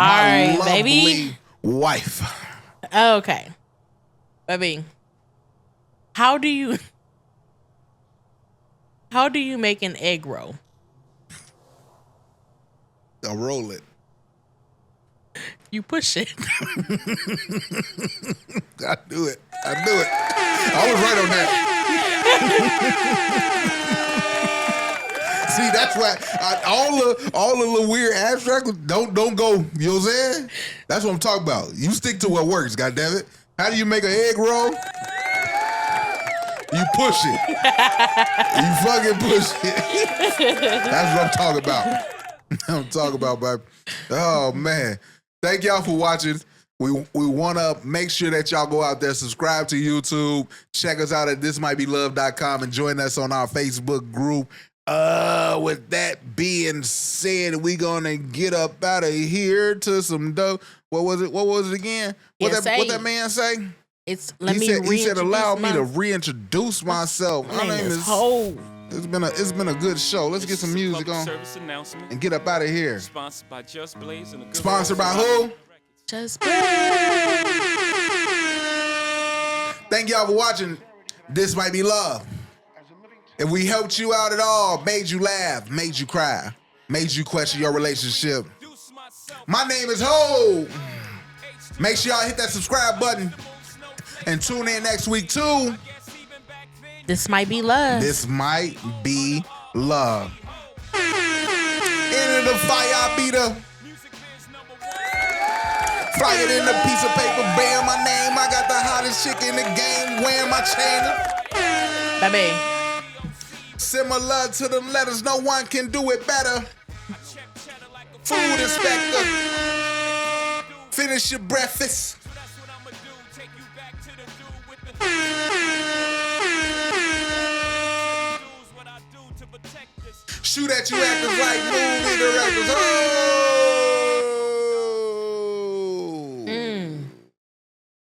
All my right, lovely baby. wife? baby. Okay, baby. How do you make an egg roll? I'll roll it. You push it. I do it. I was right on that. See, that's why all the little weird abstract don't go. You know what I'm saying? That's what I'm talking about. You stick to what works. Goddammit. How do you make an egg roll? You push it. You fucking push it. That's what I'm talking about. I'm talking about, baby. Oh man. Thank y'all for watching. We want to make sure that y'all go out there, subscribe to YouTube, check us out at thismightbelove.com, and join us on our Facebook group. With that being said, we gonna get up out of here to some dope. What was it? What was it again? What that man say? He said, allow me to reintroduce myself. My name is Ho. It's been a good show. Let's get some music on and get up out of here. Sponsored by Just Blaze and Sponsored by who? Just Thank y'all for watching. This might be love. If we helped you out at all, made you laugh, made you cry, made you question your relationship, my name is Ho. Make sure y'all hit that subscribe button and tune in next week too. This might be love. This might be love. Into the fire beater. Fly it in a piece of paper, bear my name. I got the hottest chick in the game, wearing my chain. Baby. Similar to the letters, no one can do it better. Food inspector. Finish your breakfast. Shoot at you actors like movie directors. Oh!